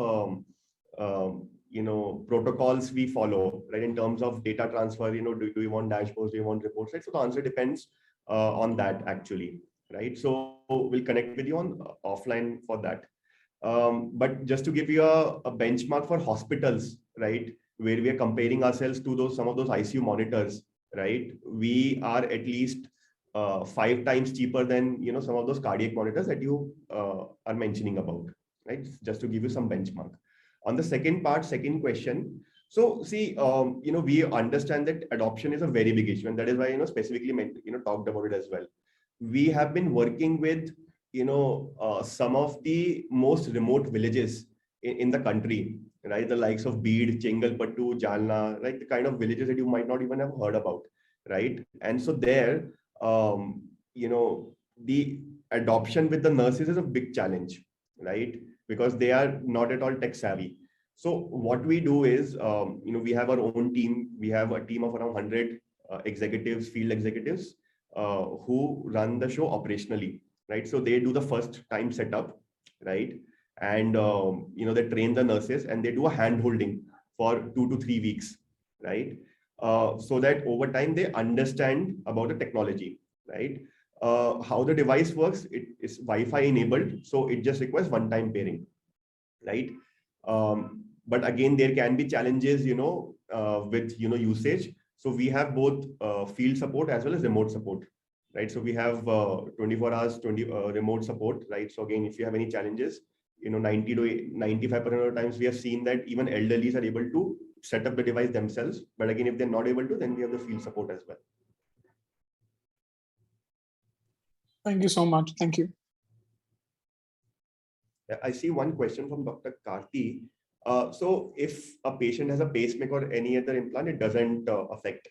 protocols we follow, right? In terms of data transfer, do you want dashboards, do you want reports, right? So the answer depends on that actually, right? So we'll connect with you on offline for that. But just to give you a benchmark for hospitals, right, where we are comparing ourselves to some of those ICU monitors, right, we are at least 5 times cheaper than some of those cardiac monitors that you are mentioning about, right? Just to give you some benchmark. On the second question, so see, we understand that adoption is a very big issue, and that is why specifically talked about it as well. We have been working with some of the most remote villages in the country, right? The likes of Beed, Chengalpattu, Jalna, right? The kind of villages that you might not even have heard about, right? And so there, the adoption with the nurses is a big challenge, right? Because they are not at all tech savvy. So what we do is, we have our own team. We have a team of around 100 executives, field executives, who run the show operationally, right? So they do the first time setup, right? And they train the nurses and they do a hand holding for 2 to 3 weeks, right? So that over time they understand about the technology, right? How the device works, it is Wi-Fi enabled, so it just requires one-time pairing, right? But again, there can be challenges, with usage. So we have both field support as well as remote support, right? So we have 24 hours remote support, right? So again, if you have any challenges, 90 to 95% of the times we have seen that even elderlies are able to set up the device themselves. But again, if they're not able to, then we have the field support as well.
Thank you so much. Thank you.
I see one question from Dr. Karti. So if a patient has a pacemaker or any other implant, it doesn't affect.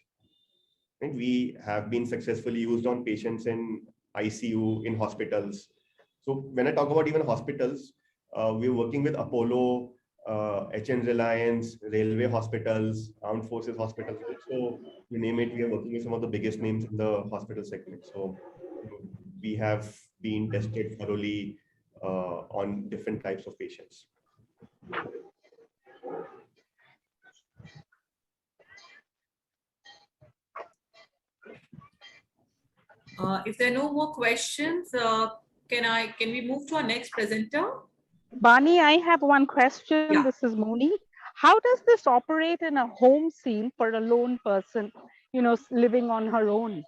Right? We have been successfully used on patients in ICU, in hospitals. So when I talk about even hospitals, we're working with Apollo, HN Reliance, railway hospitals, armed forces hospitals. So you name it, we are working with some of the biggest names in the hospital segment. So we have been tested thoroughly on different types of patients.
If there are no more questions, can we move to our next presenter?
Bani, I have one question.
Yeah.
This is Moni. How does this operate in a home scene for a lone person, living on her own?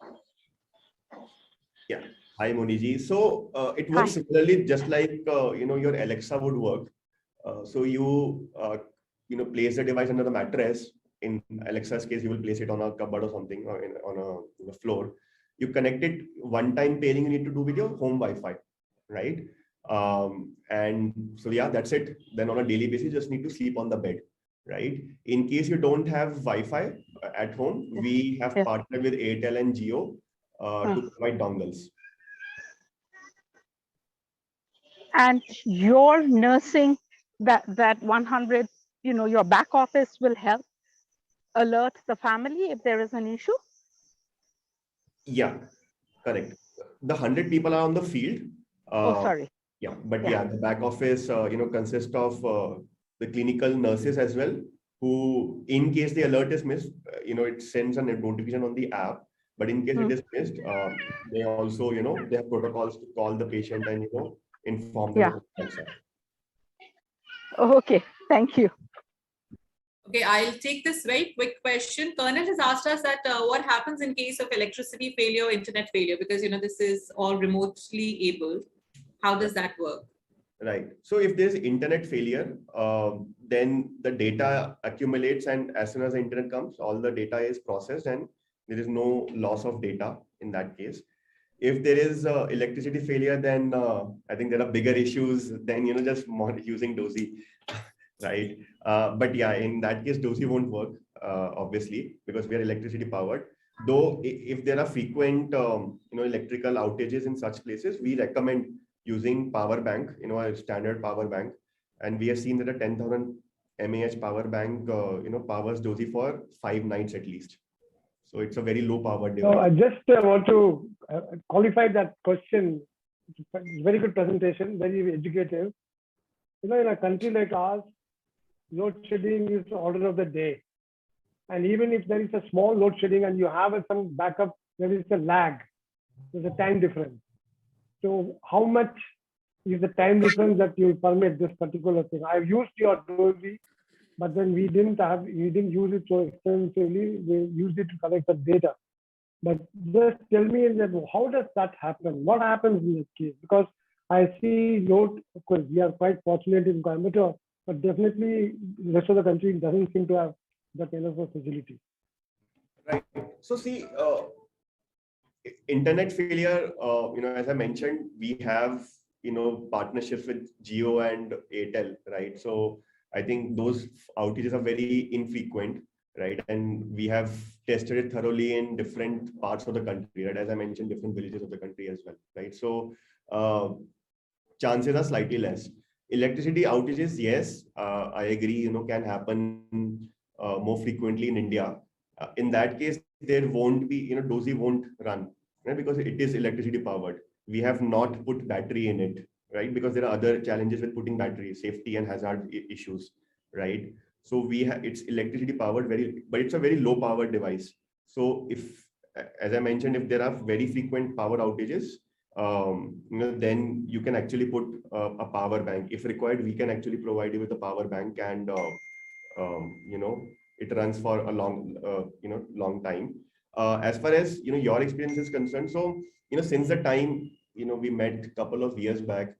Yeah. Hi, Moniji. So it works similarly, just like your Alexa would work. So you place the device under the mattress. In Alexa's case, you will place it on a cupboard or something, or on a floor. You connect it, one-time pairing you need to do with your home Wi-Fi, right? And so yeah, that's it. Then on a daily basis, you just need to sleep on the bed, right? In case you don't have Wi-Fi at home, we have partnered with Airtel and Jio to provide dongles.
And your nursing, that 100, your back office will help alert the family if there is an issue?
Yeah, correct. The 100 people are on the field.
Sorry.
Yeah, but yeah, the back office, consists of the clinical nurses as well, who, in case the alert is missed, it sends a notification on the app. But in case it is missed, they also, they have protocols to call the patient and, inform them of the WhatsApp.
Okay, thank you.
Okay, I'll take this very quick question. Colonel has asked us that what happens in case of electricity failure or internet failure, because this is all remotely able. How does that work?
Right. So if there's internet failure, then the data accumulates, and as soon as the internet comes, all the data is processed and there is no loss of data in that case. If there is electricity failure, then I think there are bigger issues than just using DOSI, right? But yeah, in that case, DOSI won't work, obviously, because we are electricity powered. Though if there are frequent electrical outages in such places, we recommend using power bank, a standard power bank, and we have seen that a 10,000 mAh power bank, powers DOSI for 5 nights at least. So it's a very low power device.
So I just want to qualify that question. Very good presentation, very educative. In a country like ours, load shedding is the order of the day. And even if there is a small load shedding and you have some backup, there is a lag. There's a time difference. So how much is the time difference that you permit this particular thing? I've used your DOSI, but then we didn't use it so extensively. We used it to collect the data. But just tell me that how does that happen? What happens in this case? Because I see load, of course, we are quite fortunate in Coimbatore, but definitely the rest of the country doesn't seem to have that kind of a facility.
Right. So see, internet failure, as I mentioned, we have, partnerships with Jio and Airtel, right? So I think those outages are very infrequent, right? And we have tested it thoroughly in different parts of the country, right? As I mentioned, different villages of the country as well, right? So chances are slightly less. Electricity outages, yes, I agree, can happen more frequently in India. In that case, there won't be, DOSI won't run, right? Because it is electricity powered. We have not put battery in it, right? Because there are other challenges with putting battery, safety and hazard issues, right? So it's electricity powered, but it's a very low power device. So if, as I mentioned, if there are very frequent power outages, then you can actually put a power bank. If required, we can actually provide you with a power bank, and it runs for a long time. As far as your experience is concerned, so since the time we met a couple of years back,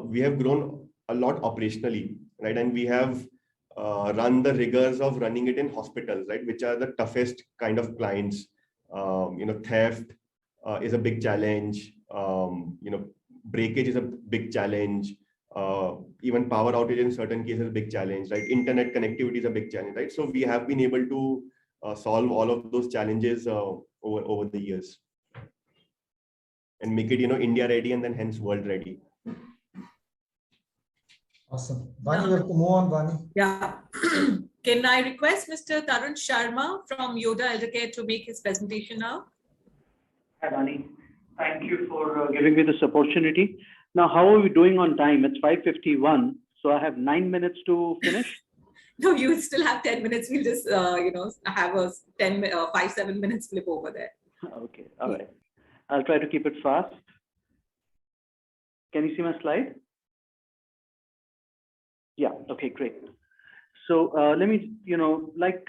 we have grown a lot operationally, right? And we have run the rigors of running it in hospitals, right? Which are the toughest kind of clients. Theft is a big challenge. Breakage is a big challenge. Even power outage in certain cases is a big challenge, right? Internet connectivity is a big challenge, right? So we have been able to solve all of those challenges over the years and make it, India ready and then hence world ready.
Awesome. Vani, we have to move on, Vani.
Yeah. Can I request Mr. Tarun Sharma from Yoda Eldercare to make his presentation now?
Hi, Vani. Thank you for giving me this opportunity. Now, how are we doing on time? It's 5:51, so I have 9 minutes to finish.
No, you still have 10 minutes. We'll just, have a 5-7 minutes flip over there.
Okay, all right. I'll try to keep it fast. Can you see my slide? Yeah, okay, great. So let me, like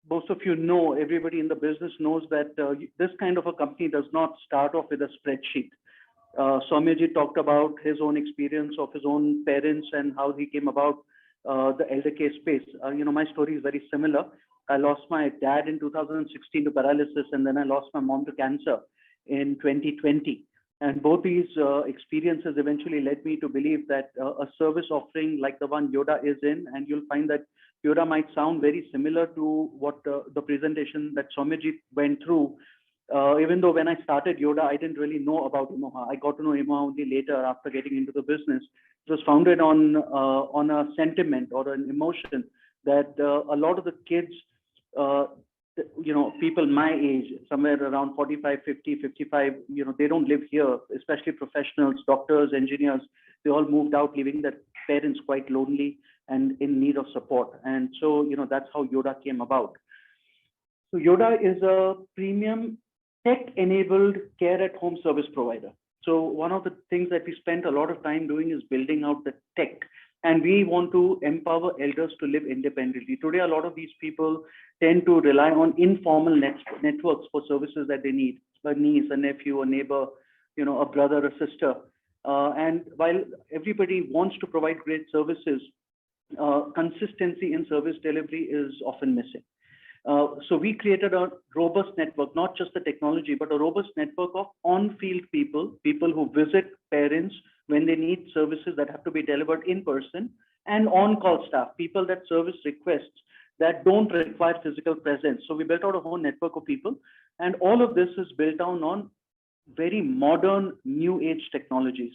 most of you know, everybody in the business knows that this kind of a company does not start off with a spreadsheet. Soumyaji talked about his own experience of his own parents and how he came about the elder care space. My story is very similar. I lost my dad in 2016 to paralysis, and then I lost my mom to cancer in 2020. And both these experiences eventually led me to believe that a service offering like the one Yoda is in, and you'll find that Yoda might sound very similar to what the presentation that Soumyajit went through. Even though when I started Yoda, I didn't really know about Emoha. I got to know Emoha only later after getting into the business. It was founded on a sentiment or an emotion that a lot of the kids, people my age, somewhere around 45, 50, 55, they don't live here, especially professionals, doctors, engineers. They all moved out, leaving their parents quite lonely and in need of support. And so, that's how Yoda came about. So Yoda is a premium tech-enabled care-at-home service provider. So one of the things that we spent a lot of time doing is building out the tech. And we want to empower elders to live independently. Today, a lot of these people tend to rely on informal networks for services that they need. A niece, a nephew, a neighbor, a brother, a sister. And while everybody wants to provide great services, consistency in service delivery is often missing. So we created a robust network, not just the technology, but a robust network of on-field people who visit parents when they need services that have to be delivered in person, and on-call staff, people that service requests that don't require physical presence. So we built out a whole network of people, and all of this is built down on very modern, new age technologies.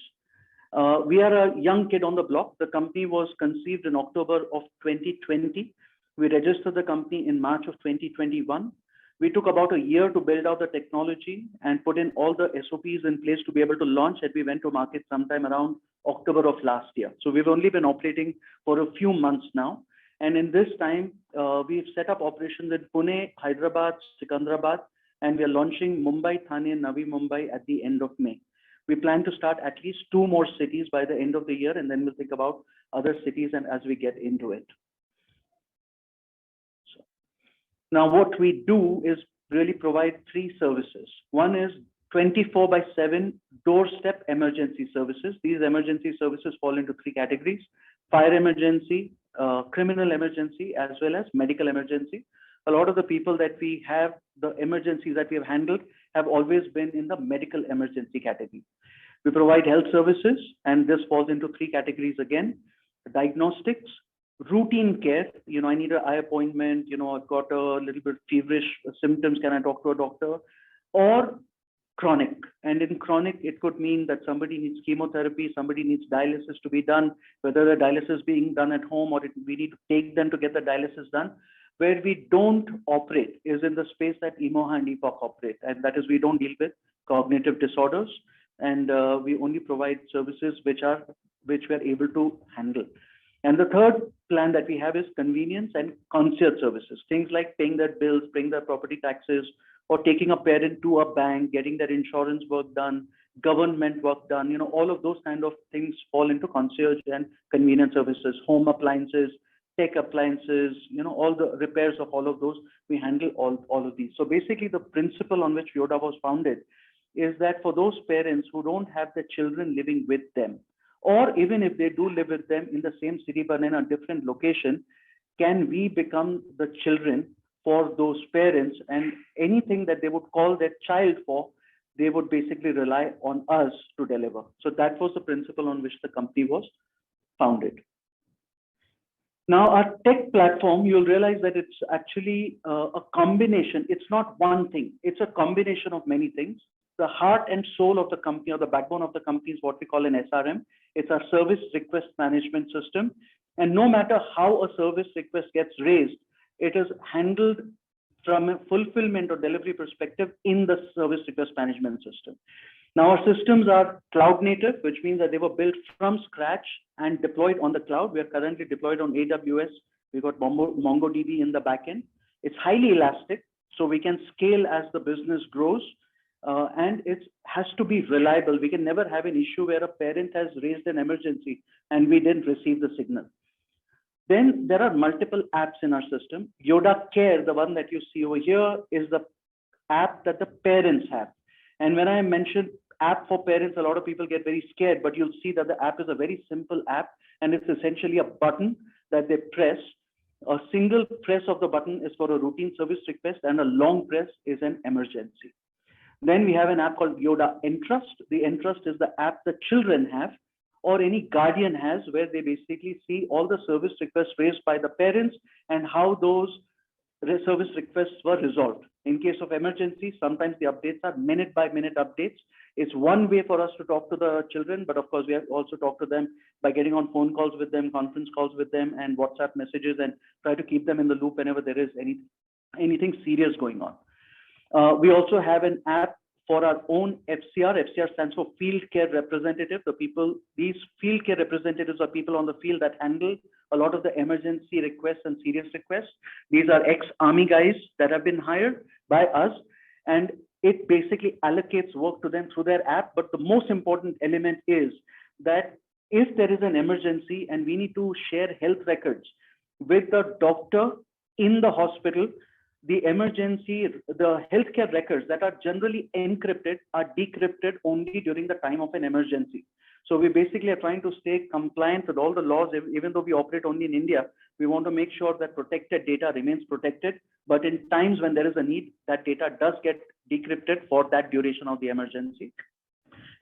We are a young kid on the block. The company was conceived in October of 2020. We registered the company in March of 2021. We took about a year to build out the technology and put in all the SOPs in place to be able to launch it. We went to market sometime around October of last year. So we've only been operating for a few months now. And in this time, we've set up operations in Pune, Hyderabad, Secunderabad, and we are launching Mumbai, Thane, and Navi Mumbai at the end of May. We plan to start at least 2 more cities by the end of the year, and then we'll think about other cities and as we get into it. Now, what we do is really provide 3 services. One is 24/7 doorstep emergency services. These emergency services fall into 3 categories: fire emergency, criminal emergency, as well as medical emergency. A lot of the people that we have, the emergencies that we have handled, have always been in the medical emergency category. We provide health services, and this falls into 3 categories again: diagnostics, routine care. I need an eye appointment, I've got a little bit feverish symptoms, can I talk to a doctor? Or chronic. And in chronic, it could mean that somebody needs chemotherapy, somebody needs dialysis to be done, whether the dialysis is being done at home or we need to take them to get the dialysis done. Where we don't operate is in the space that Emoha and Epoch operate, and that is we don't deal with cognitive disorders, and we only provide services which we're able to handle. And the third plan that we have is convenience and concierge services, things like paying their bills, paying their property taxes, or taking a parent to a bank, getting their insurance work done, government work done. All of those kind of things fall into concierge and convenience services, home appliances, tech appliances, all the repairs of all of those. We handle all of these. So basically, the principle on which Yoda was founded is that for those parents who don't have their children living with them, or even if they do live with them in the same city but in a different location, can we become the children for those parents, and anything that they would call their child for, they would basically rely on us to deliver. So that was the principle on which the company was founded. Now, our tech platform, you'll realize that it's actually a combination. It's not one thing. It's a combination of many things. The heart and soul of the company, or the backbone of the company, is what we call an SRM. It's our service request management system. And no matter how a service request gets raised, it is handled from a fulfillment or delivery perspective in the service request management system. Now, our systems are cloud native, which means that they were built from scratch and deployed on the cloud. We are currently deployed on AWS. We've got MongoDB in the backend. It's highly elastic, so we can scale as the business grows. And it has to be reliable. We can never have an issue where a parent has raised an emergency and we didn't receive the signal. Then there are multiple apps in our system. Yoda Care, the one that you see over here, is the app that the parents have. And when I mention app for parents, a lot of people get very scared, but you'll see that the app is a very simple app, and it's essentially a button that they press. A single press of the button is for a routine service request, and a long press is an emergency. Then we have an app called Yoda Entrust. The Entrust is the app the children have. or any guardian has, where they basically see all the service requests raised by the parents and how those service requests were resolved. In case of emergency, sometimes the updates are minute by minute updates. It's one way for us to talk to the children, but of course we have also talked to them by getting on phone calls with them, conference calls with them, and WhatsApp messages, and try to keep them in the loop whenever there is anything serious going on. We also have an app for our own FCR. FCR stands for Field Care Representative. These field care representatives are people on the field that handle a lot of the emergency requests and serious requests. These are ex-army guys that have been hired by us, and it basically allocates work to them through their app. But the most important element is that if there is an emergency and we need to share health records with the doctor in the hospital, the healthcare records that are generally encrypted are decrypted only during the time of an emergency. So we basically are trying to stay compliant with all the laws. Even though we operate only in India, we want to make sure that protected data remains protected. But in times when there is a need, that data does get decrypted for that duration of the emergency.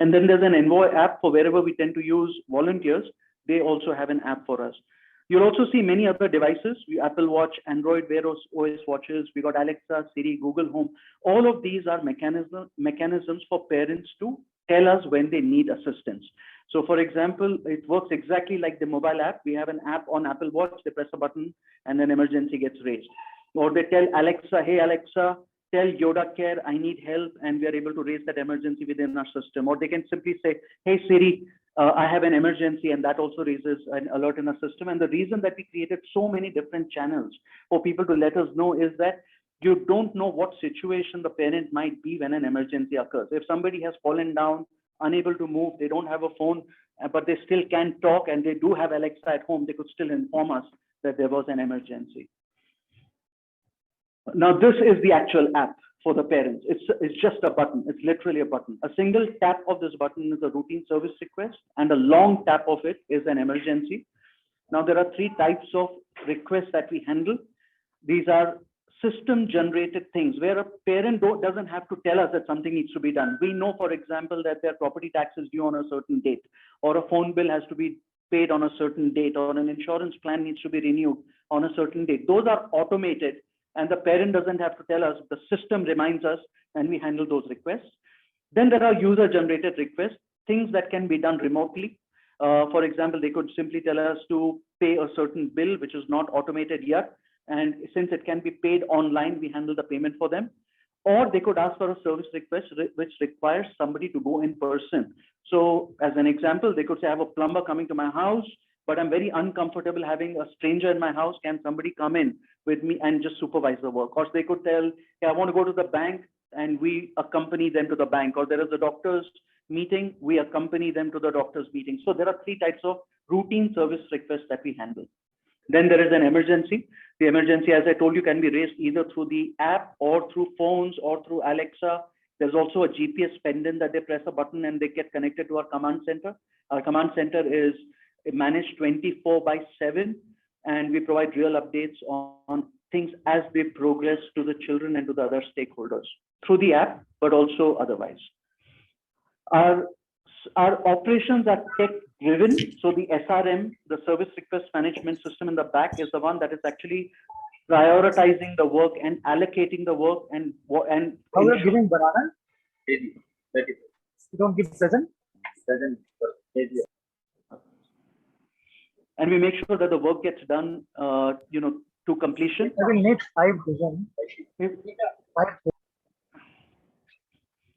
And then there's an Envoy app for wherever we tend to use volunteers. They also have an app for us. You'll also see many other devices, Apple Watch, Android Wear OS watches, we got Alexa, Siri, Google Home. All of these are mechanisms for parents to tell us when they need assistance. So for example, it works exactly like the mobile app. We have an app on Apple Watch, they press a button and an emergency gets raised. Or they tell Alexa, hey Alexa, tell Yoda Care, I need help, and we are able to raise that emergency within our system. Or they can simply say, hey Siri, I have an emergency, and that also raises an alert in our system. And the reason that we created so many different channels for people to let us know is that you don't know what situation the parent might be when an emergency occurs. If somebody has fallen down, unable to move, they don't have a phone, but they still can talk, and they do have Alexa at home, they could still inform us that there was an emergency. Now, this is the actual app for the parents. It's just a button. It's literally a button. A single tap of this button is a routine service request, and a long tap of it is an emergency. Now, there are 3 types of requests that we handle. These are system-generated things where a parent doesn't have to tell us that something needs to be done. We know, for example, that their property tax is due on a certain date, or a phone bill has to be paid on a certain date, or an insurance plan needs to be renewed on a certain date. Those are automated, and the parent doesn't have to tell us. The system reminds us, and we handle those requests. Then there are user-generated requests, things that can be done remotely. For example, they could simply tell us to pay a certain bill, which is not automated yet. And since it can be paid online, we handle the payment for them. Or they could ask for a service request which requires somebody to go in person. So as an example, they could say, I have a plumber coming to my house, but I'm very uncomfortable having a stranger in my house. Can somebody come in with me and just supervise the work? Or they could tell, hey, I want to go to the bank, and we accompany them to the bank. Or there is a doctor's meeting, we accompany them to the doctor's meeting. So there are 3 types of routine service requests that we handle. Then there is an emergency. The emergency, as I told you, can be raised either through the app or through phones or through Alexa. There's also a GPS pendant that they press a button and they get connected to our command center. Our command center is managed 24/7, and we provide real updates on things as they progress to the children and to the other stakeholders through the app, but also otherwise. Our operations are tech driven. So the SRM, the service request management system in the back, is the one that is actually prioritizing the work and allocating the work and
how you're giving banana? You don't give present? Present.
And we make sure that the work gets done, to completion.
I will need 5 dozen.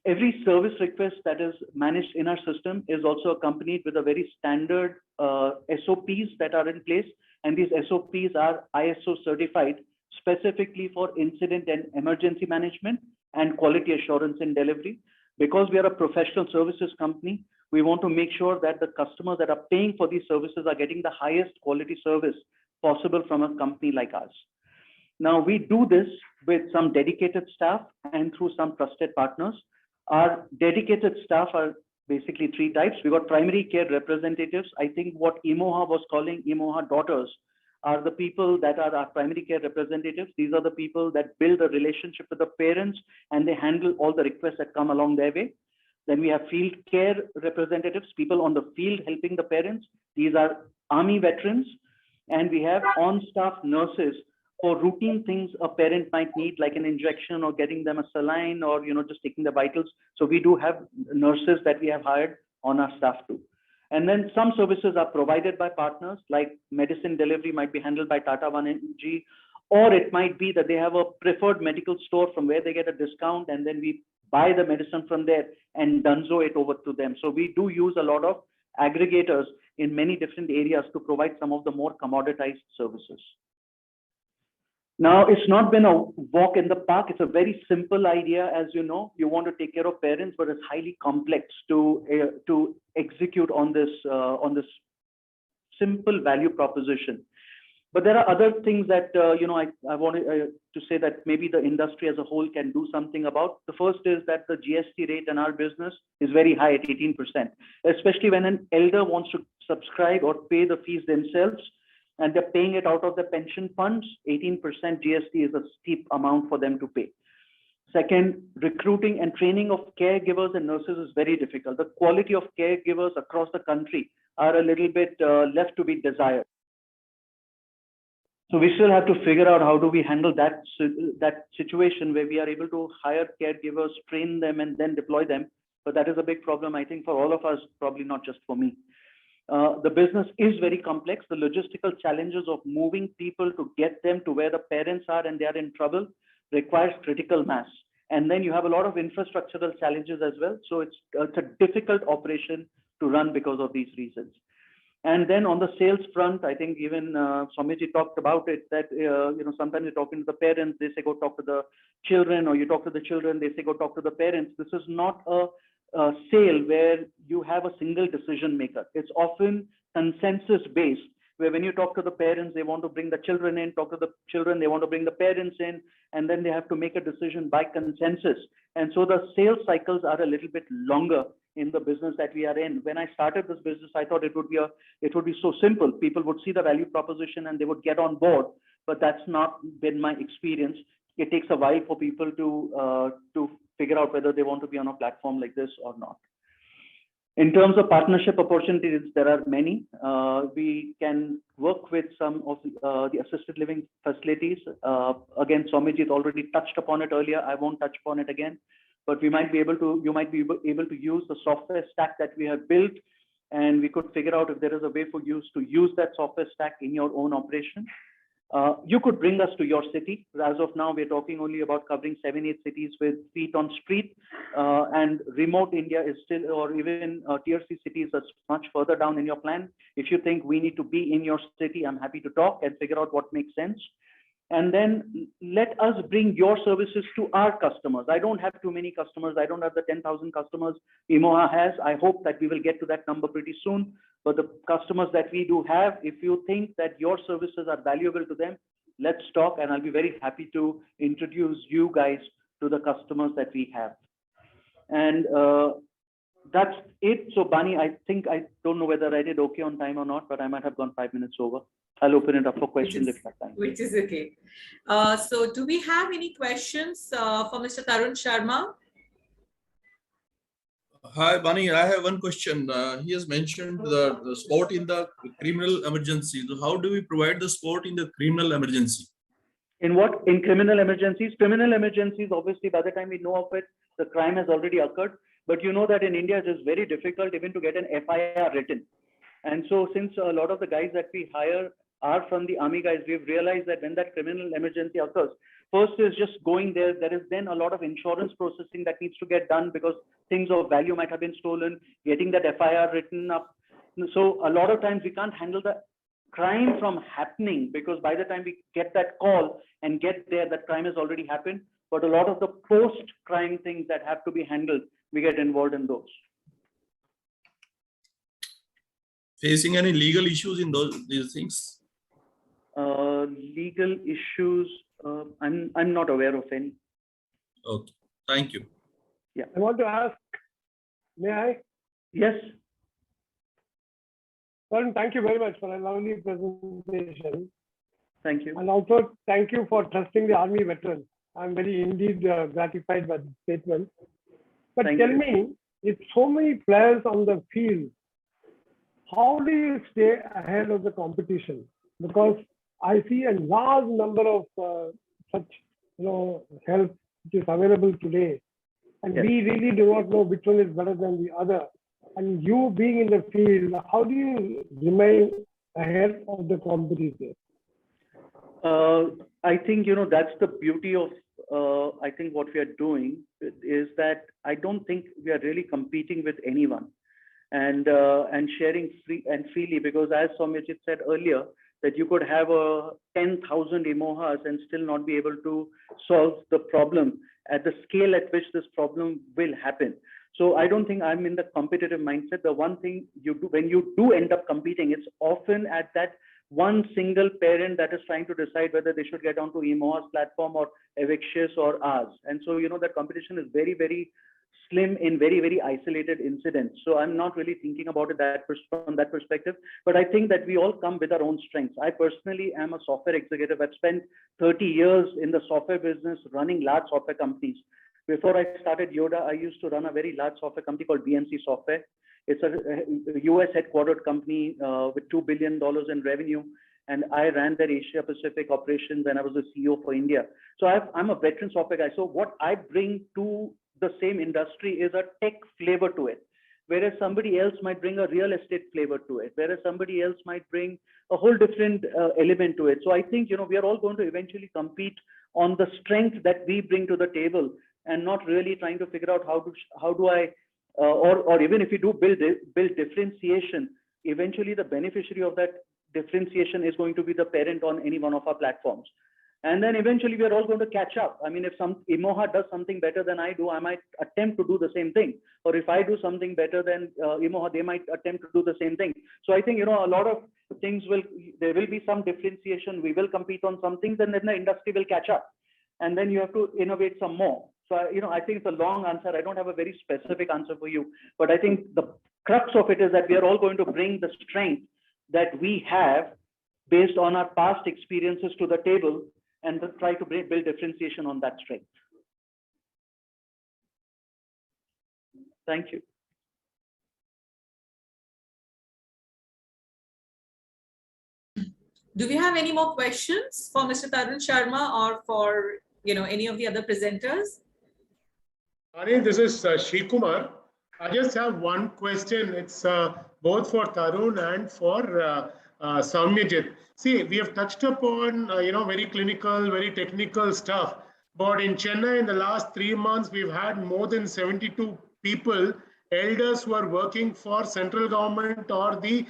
Every service request that is managed in our system is also accompanied with a very standard SOPs that are in place. And these SOPs are ISO certified specifically for incident and emergency management and quality assurance in delivery. Because we are a professional services company, we want to make sure that the customers that are paying for these services are getting the highest quality service possible from a company like us. Now, we do this with some dedicated staff and through some trusted partners. Our dedicated staff are basically 3 types. We got primary care representatives. I think what EMOHA was calling EMOHA daughters are the people that are our primary care representatives. These are the people that build a relationship with the parents, and they handle all the requests that come along their way. Then we have field care representatives, people on the field helping the parents. These are Army veterans. And we have on-staff nurses for routine things a parent might need, like an injection or getting them a saline or, just taking the vitals. So we do have nurses that we have hired on our staff too. And then some services are provided by partners, like medicine delivery might be handled by Tata 1mg, or it might be that they have a preferred medical store from where they get a discount, and then we buy the medicine from there and dunzo it over to them. So we do use a lot of aggregators in many different areas to provide some of the more commoditized services. Now, it's not been a walk in the park. It's a very simple idea. As you know, you want to take care of parents, but it's highly complex to execute on this simple value proposition. But there are other things that I wanted to say that maybe the industry as a whole can do something about. The first is that the GST rate in our business is very high at 18%, especially when an elder wants to subscribe or pay the fees themselves, and they're paying it out of the pension funds. 18% GST is a steep amount for them to pay. Second, recruiting and training of caregivers and nurses is very difficult. The quality of caregivers across the country are a little bit left to be desired. So we still have to figure out how do we handle that situation where we are able to hire caregivers, train them, and then deploy them. But that is a big problem, I think, for all of us, probably not just for me. The business is very complex. The logistical challenges of moving people to get them to where the parents are and they are in trouble requires critical mass. And then you have a lot of infrastructural challenges as well. So it's a difficult operation to run because of these reasons. And then on the sales front, I think even Swamiji talked about it, that sometimes you're talking to the parents, they say go talk to the children, or you talk to the children, they say go talk to the parents. This is not a sale where you have a single decision maker. It's often consensus based, where when you talk to the parents, they want to bring the children in, talk to the children, they want to bring the parents in, and then they have to make a decision by consensus. And so the sales cycles are a little bit longer in the business that we are in. When I started this business, I thought it would be so simple. People would see the value proposition and they would get on board, but that's not been my experience. It takes a while for people to figure out whether they want to be on a platform like this or not. In terms of partnership opportunities, there are many. We can work with some of the assisted living facilities. Again, Swamiji already touched upon it earlier. I won't touch upon it again. But you might be able to use the software stack that we have built, and we could figure out if there is a way for you to use that software stack in your own operation. You could bring us to your city. As of now, we're talking only about covering 7-8 cities with feet on street, and remote India is still, or even tier C cities are much further down in your plan. If you think we need to be in your city, I'm happy to talk and figure out what makes sense. And then let us bring your services to our customers. I don't have too many customers. I don't have the 10,000 customers Emoha has. I hope that we will get to that number pretty soon. But the customers that we do have, if you think that your services are valuable to them, let's talk, and I'll be very happy to introduce you guys to the customers that we have. And that's it. So Bani, I don't know whether I did okay on time or not, but I might have gone 5 minutes over. I'll open it up for questions if you have time.
Which is okay. So do we have any questions for Mr. Tarun Sharma?
Hi, Bani. I have one question. He has mentioned the support in the criminal emergency. So how do we provide the support in the criminal emergency?
In what? In criminal emergencies? Criminal emergencies, obviously, by the time we know of it, the crime has already occurred. But you know that in India, it is very difficult even to get an FIR written. And so since a lot of the guys that we hire are from the army guys, we've realized that when that criminal emergency occurs, first is just going there. There is then a lot of insurance processing that needs to get done because things of value might have been stolen, getting that FIR written up. So a lot of times we can't handle the crime from happening because by the time we get that call and get there, that crime has already happened. But a lot of the post-crime things that have to be handled, we get involved in those.
Facing any legal issues in these things?
Legal issues, I'm not aware of any.
Okay, thank you.
Yeah.
I want to ask, may I?
Yes.
Well, thank you very much for a lovely presentation.
Thank you.
And also thank you for trusting the army veterans. I'm very indeed gratified by the statement. But tell me, with so many players on the field, how do you stay ahead of the competition? Because I see a large number of such, help which is available today, and
Yes.
we really do not know which one is better than the other. And you being in the field, how do you remain ahead of the competition?
I think, that's the beauty of, I think what we are doing is that I don't think we are really competing with anyone and sharing freely, because as Soumyajit said earlier, that you could have 10,000 EMOHAs and still not be able to solve the problem at the scale at which this problem will happen. So I don't think I'm in the competitive mindset. The one thing you do when you do end up competing, it's often at that one single parent that is trying to decide whether they should get onto EMOHA's platform or Evictious or ours. And so, that competition is very, very slim in very, very isolated incidents. So I'm not really thinking about it from that perspective. But I think that we all come with our own strengths. I personally am a software executive. I've spent 30 years in the software business running large software companies. Before I started Yoda, I used to run a very large software company called BMC Software. It's a US headquartered company with $2 billion in revenue. And I ran their Asia Pacific operations, and I was the CEO for India. So I'm a veteran software guy. So what I bring to the same industry is a tech flavor to it, whereas somebody else might bring a real estate flavor to it, whereas somebody else might bring a whole different element to it. So I think, we are all going to eventually compete on the strength that we bring to the table, and not really trying to figure out how do I, or even if you do build differentiation, eventually the beneficiary of that differentiation is going to be the parent on any one of our platforms. And then eventually we are all going to catch up. I mean, if some EMOHA does something better than I do, I might attempt to do the same thing. Or if I do something better than EMOHA, they might attempt to do the same thing. So I think, a lot of things there will be some differentiation. We will compete on some things, and then the industry will catch up. And then you have to innovate some more. So, I think it's a long answer. I don't have a very specific answer for you, but I think the crux of it is that we are all going to bring the strength that we have based on our past experiences to the table, and try to build differentiation on that strength. Thank you.
Do we have any more questions for Mr. Tarun Sharma or for any of the other presenters?
Ani, this is Sri Kumar. I just have one question. It's both for Tarun and for Soumyajit. See, we have touched upon very clinical, very technical stuff. But in Chennai, in the last 3 months, we've had more than 72 people, elders who are working for central government or the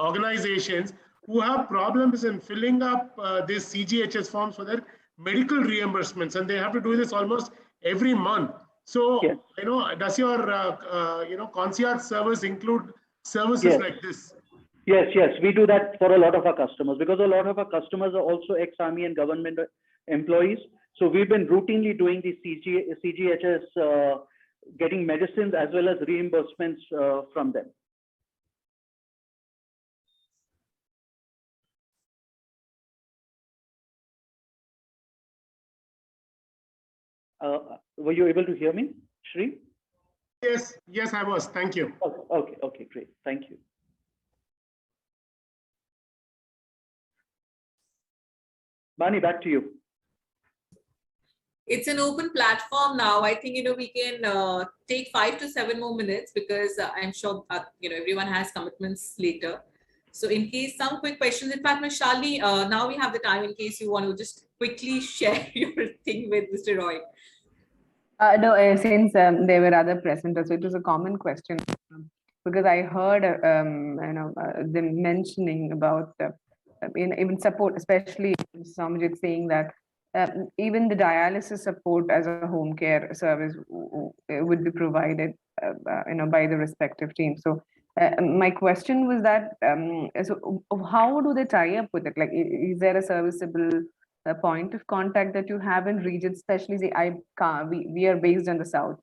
organizations who have problems in filling up these CGHS forms for their medical reimbursements, and they have to do this almost every month. So,
yes.
Does your concierge service include services like this?
Yes, we do that for a lot of our customers, because a lot of our customers are also ex-army and government employees. So we've been routinely doing the CGHS, getting medicines as well as reimbursements from them. Were you able to hear me, Shri?
Yes, I was. Thank you.
Okay, great. Thank you. Bani, back to you.
It's an open platform now. I think, we can take 5 to 7 more minutes, because I'm sure, everyone has commitments later. So in case some quick questions, in fact, Ms. Shalini, now we have the time in case you want to just quickly share your thing with Mr. Roy.
No, since there were other presenters, so it was a common question, because I heard them mentioning about even support, especially Soumyajit saying that even the dialysis support as a home care service would be provided, by the respective team. So my question was that, so how do they tie up with it? Like, is there a serviceable point of contact that you have in regions, especially we are based in the south?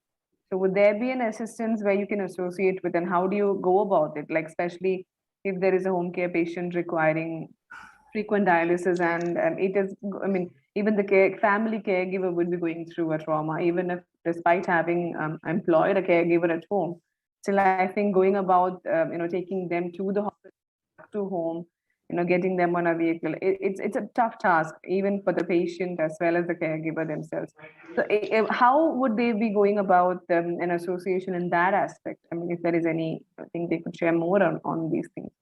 So would there be an assistance where you can associate with, and how do you go about it? Like, especially if there is a home care patient requiring frequent dialysis, and it is, even the family caregiver would be going through a trauma, even if despite having employed a caregiver at home, still I think going about taking them to the hospital, to home, getting them on a vehicle, it's a tough task even for the patient as well as the caregiver themselves. So how would they be going about an association in that aspect? I mean, if there is any, I think they could share more on these things.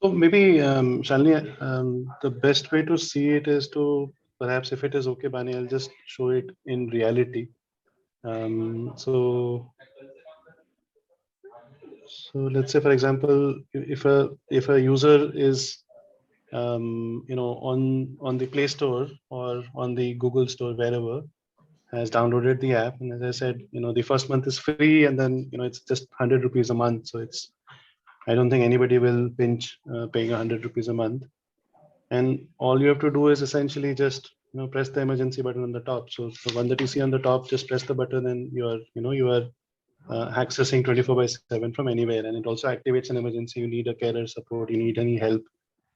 So maybe, Shalini, the best way to see it is to, perhaps if it is okay, Bani, I'll just show it in reality. So let's say, for example, if a user is on the Play Store or on the Google Store, wherever, has downloaded the app, and as I said, the first month is free, and then it's just 100 rupees a month. So I don't think anybody will pinch paying 100 rupees a month. And all you have to do is essentially just press the emergency button on the top. So the one that you see on the top, just press the button, and you are accessing 24/7 from anywhere. And it also activates an emergency. You need a carer support, you need any help.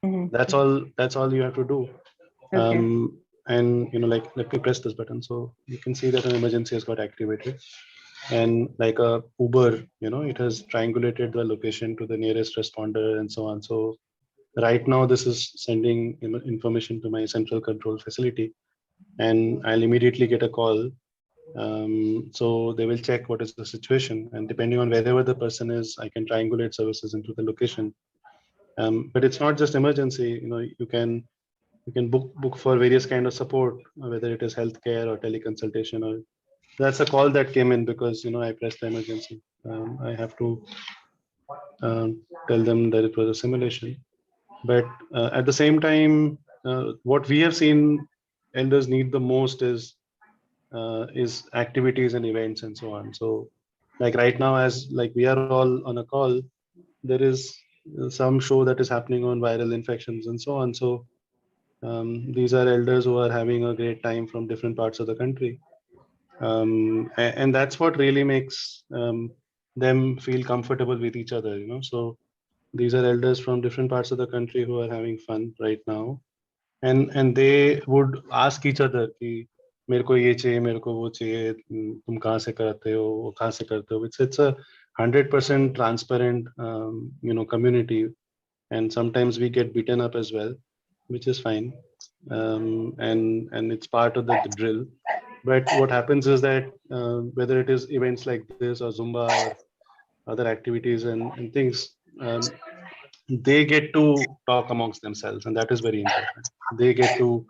That's all you have to do.
Okay.
And like, let me press this button, so you can see that an emergency has got activated. And like a Uber, it has triangulated the location to the nearest responder and so on. So right now this is sending information to my central control facility, and I'll immediately get a call. So they will check what is the situation, and depending on wherever the person is, I can triangulate services into the location. But it's not just emergency. You can book for various kind of support, whether it is healthcare or teleconsultation. Or that's a call that came in because I pressed the emergency. I have to tell them that it was a simulation. But at the same time, what we have seen elders need the most is activities and events and so on. So like right now, as like we are all on a call, there is some show that is happening on viral infections and so on. So these are elders who are having a great time from different parts of the country. And that's what really makes them feel comfortable with each other, So these are elders from different parts of the country who are having fun right now. And they would ask each other कि मेरे को ये चाहिए, मेरे को वो चाहिए, तुम कहाँ से करते हो, वो कहाँ से करते हो. It's a 100% transparent community, and sometimes we get beaten up as well, which is fine, and it's part of the drill. But what happens is that whether it is events like this or Zumba or other activities and things, they get to talk amongst themselves, and that is very important. They get to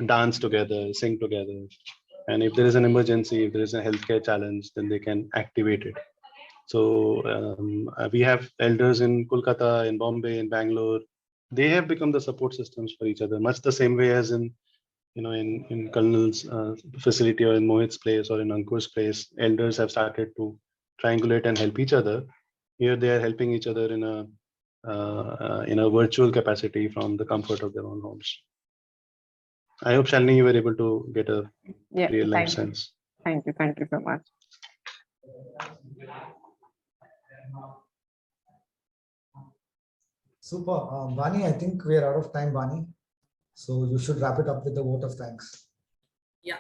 dance together, sing together, and if there is an emergency, if there is a healthcare challenge, then they can activate it. So we have elders in Kolkata, in Bombay, in Bangalore. They have become the support systems for each other, much the same way as in Colonel's facility, or in Mohit's place, or in Ankur's place. Elders have started to triangulate and help each other. Here they are helping each other in a virtual capacity from the comfort of their own homes. I hope, Shalini, you were able to get a real life sense.
Thank you so much.
Super. Bani, I think we are out of time, Bani. So you should wrap it up with a vote of thanks.
Yeah.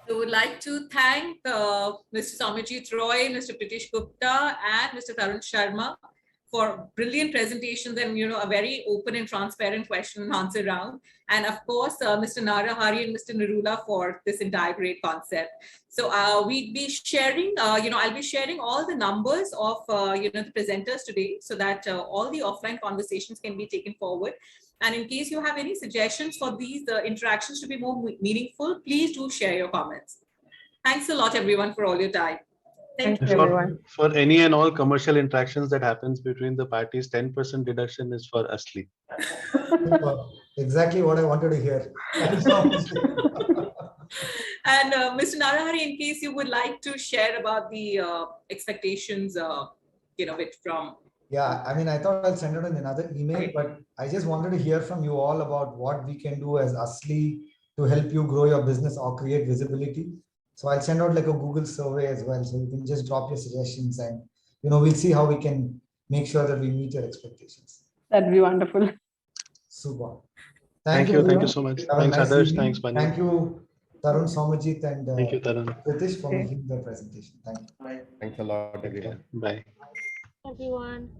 So we'd like to thank Mr. Soumyajit Roy, Mr. Pritish Gupta, and Mr. Tarun Sharma for brilliant presentations and a very open and transparent question and answer round. And of course, Mr. Narahari and Mr. Nirula for this entire great concept. So we'd be sharing, I'll be sharing all the numbers of the presenters today, so that all the offline conversations can be taken forward. And in case you have any suggestions for these interactions to be more meaningful, please do share your comments. Thanks a lot, everyone, for all your time. Thank you, everyone.
For any and all commercial interactions that happens between the parties, 10% deduction is for Asli.
Exactly what I wanted to hear.
And Mr. Narahari, in case you would like to share about the expectations, from.
Yeah, I mean, I thought I'll send it in another email, but I just wanted to hear from you all about what we can do as Asli to help you grow your business or create visibility. So I'll send out like a Google survey as well. So you can just drop your suggestions, and we'll see how we can make sure that we meet your expectations.
That'd be wonderful.
Super.
Thank you so much. Thanks, Adarsh. Thanks, Bani.
Thank you, Tarun, Somajit, and
Thank you, Tarun.
Pritish for making the presentation. Thank you.
Thanks a lot, everyone.
Bye.
Everyone.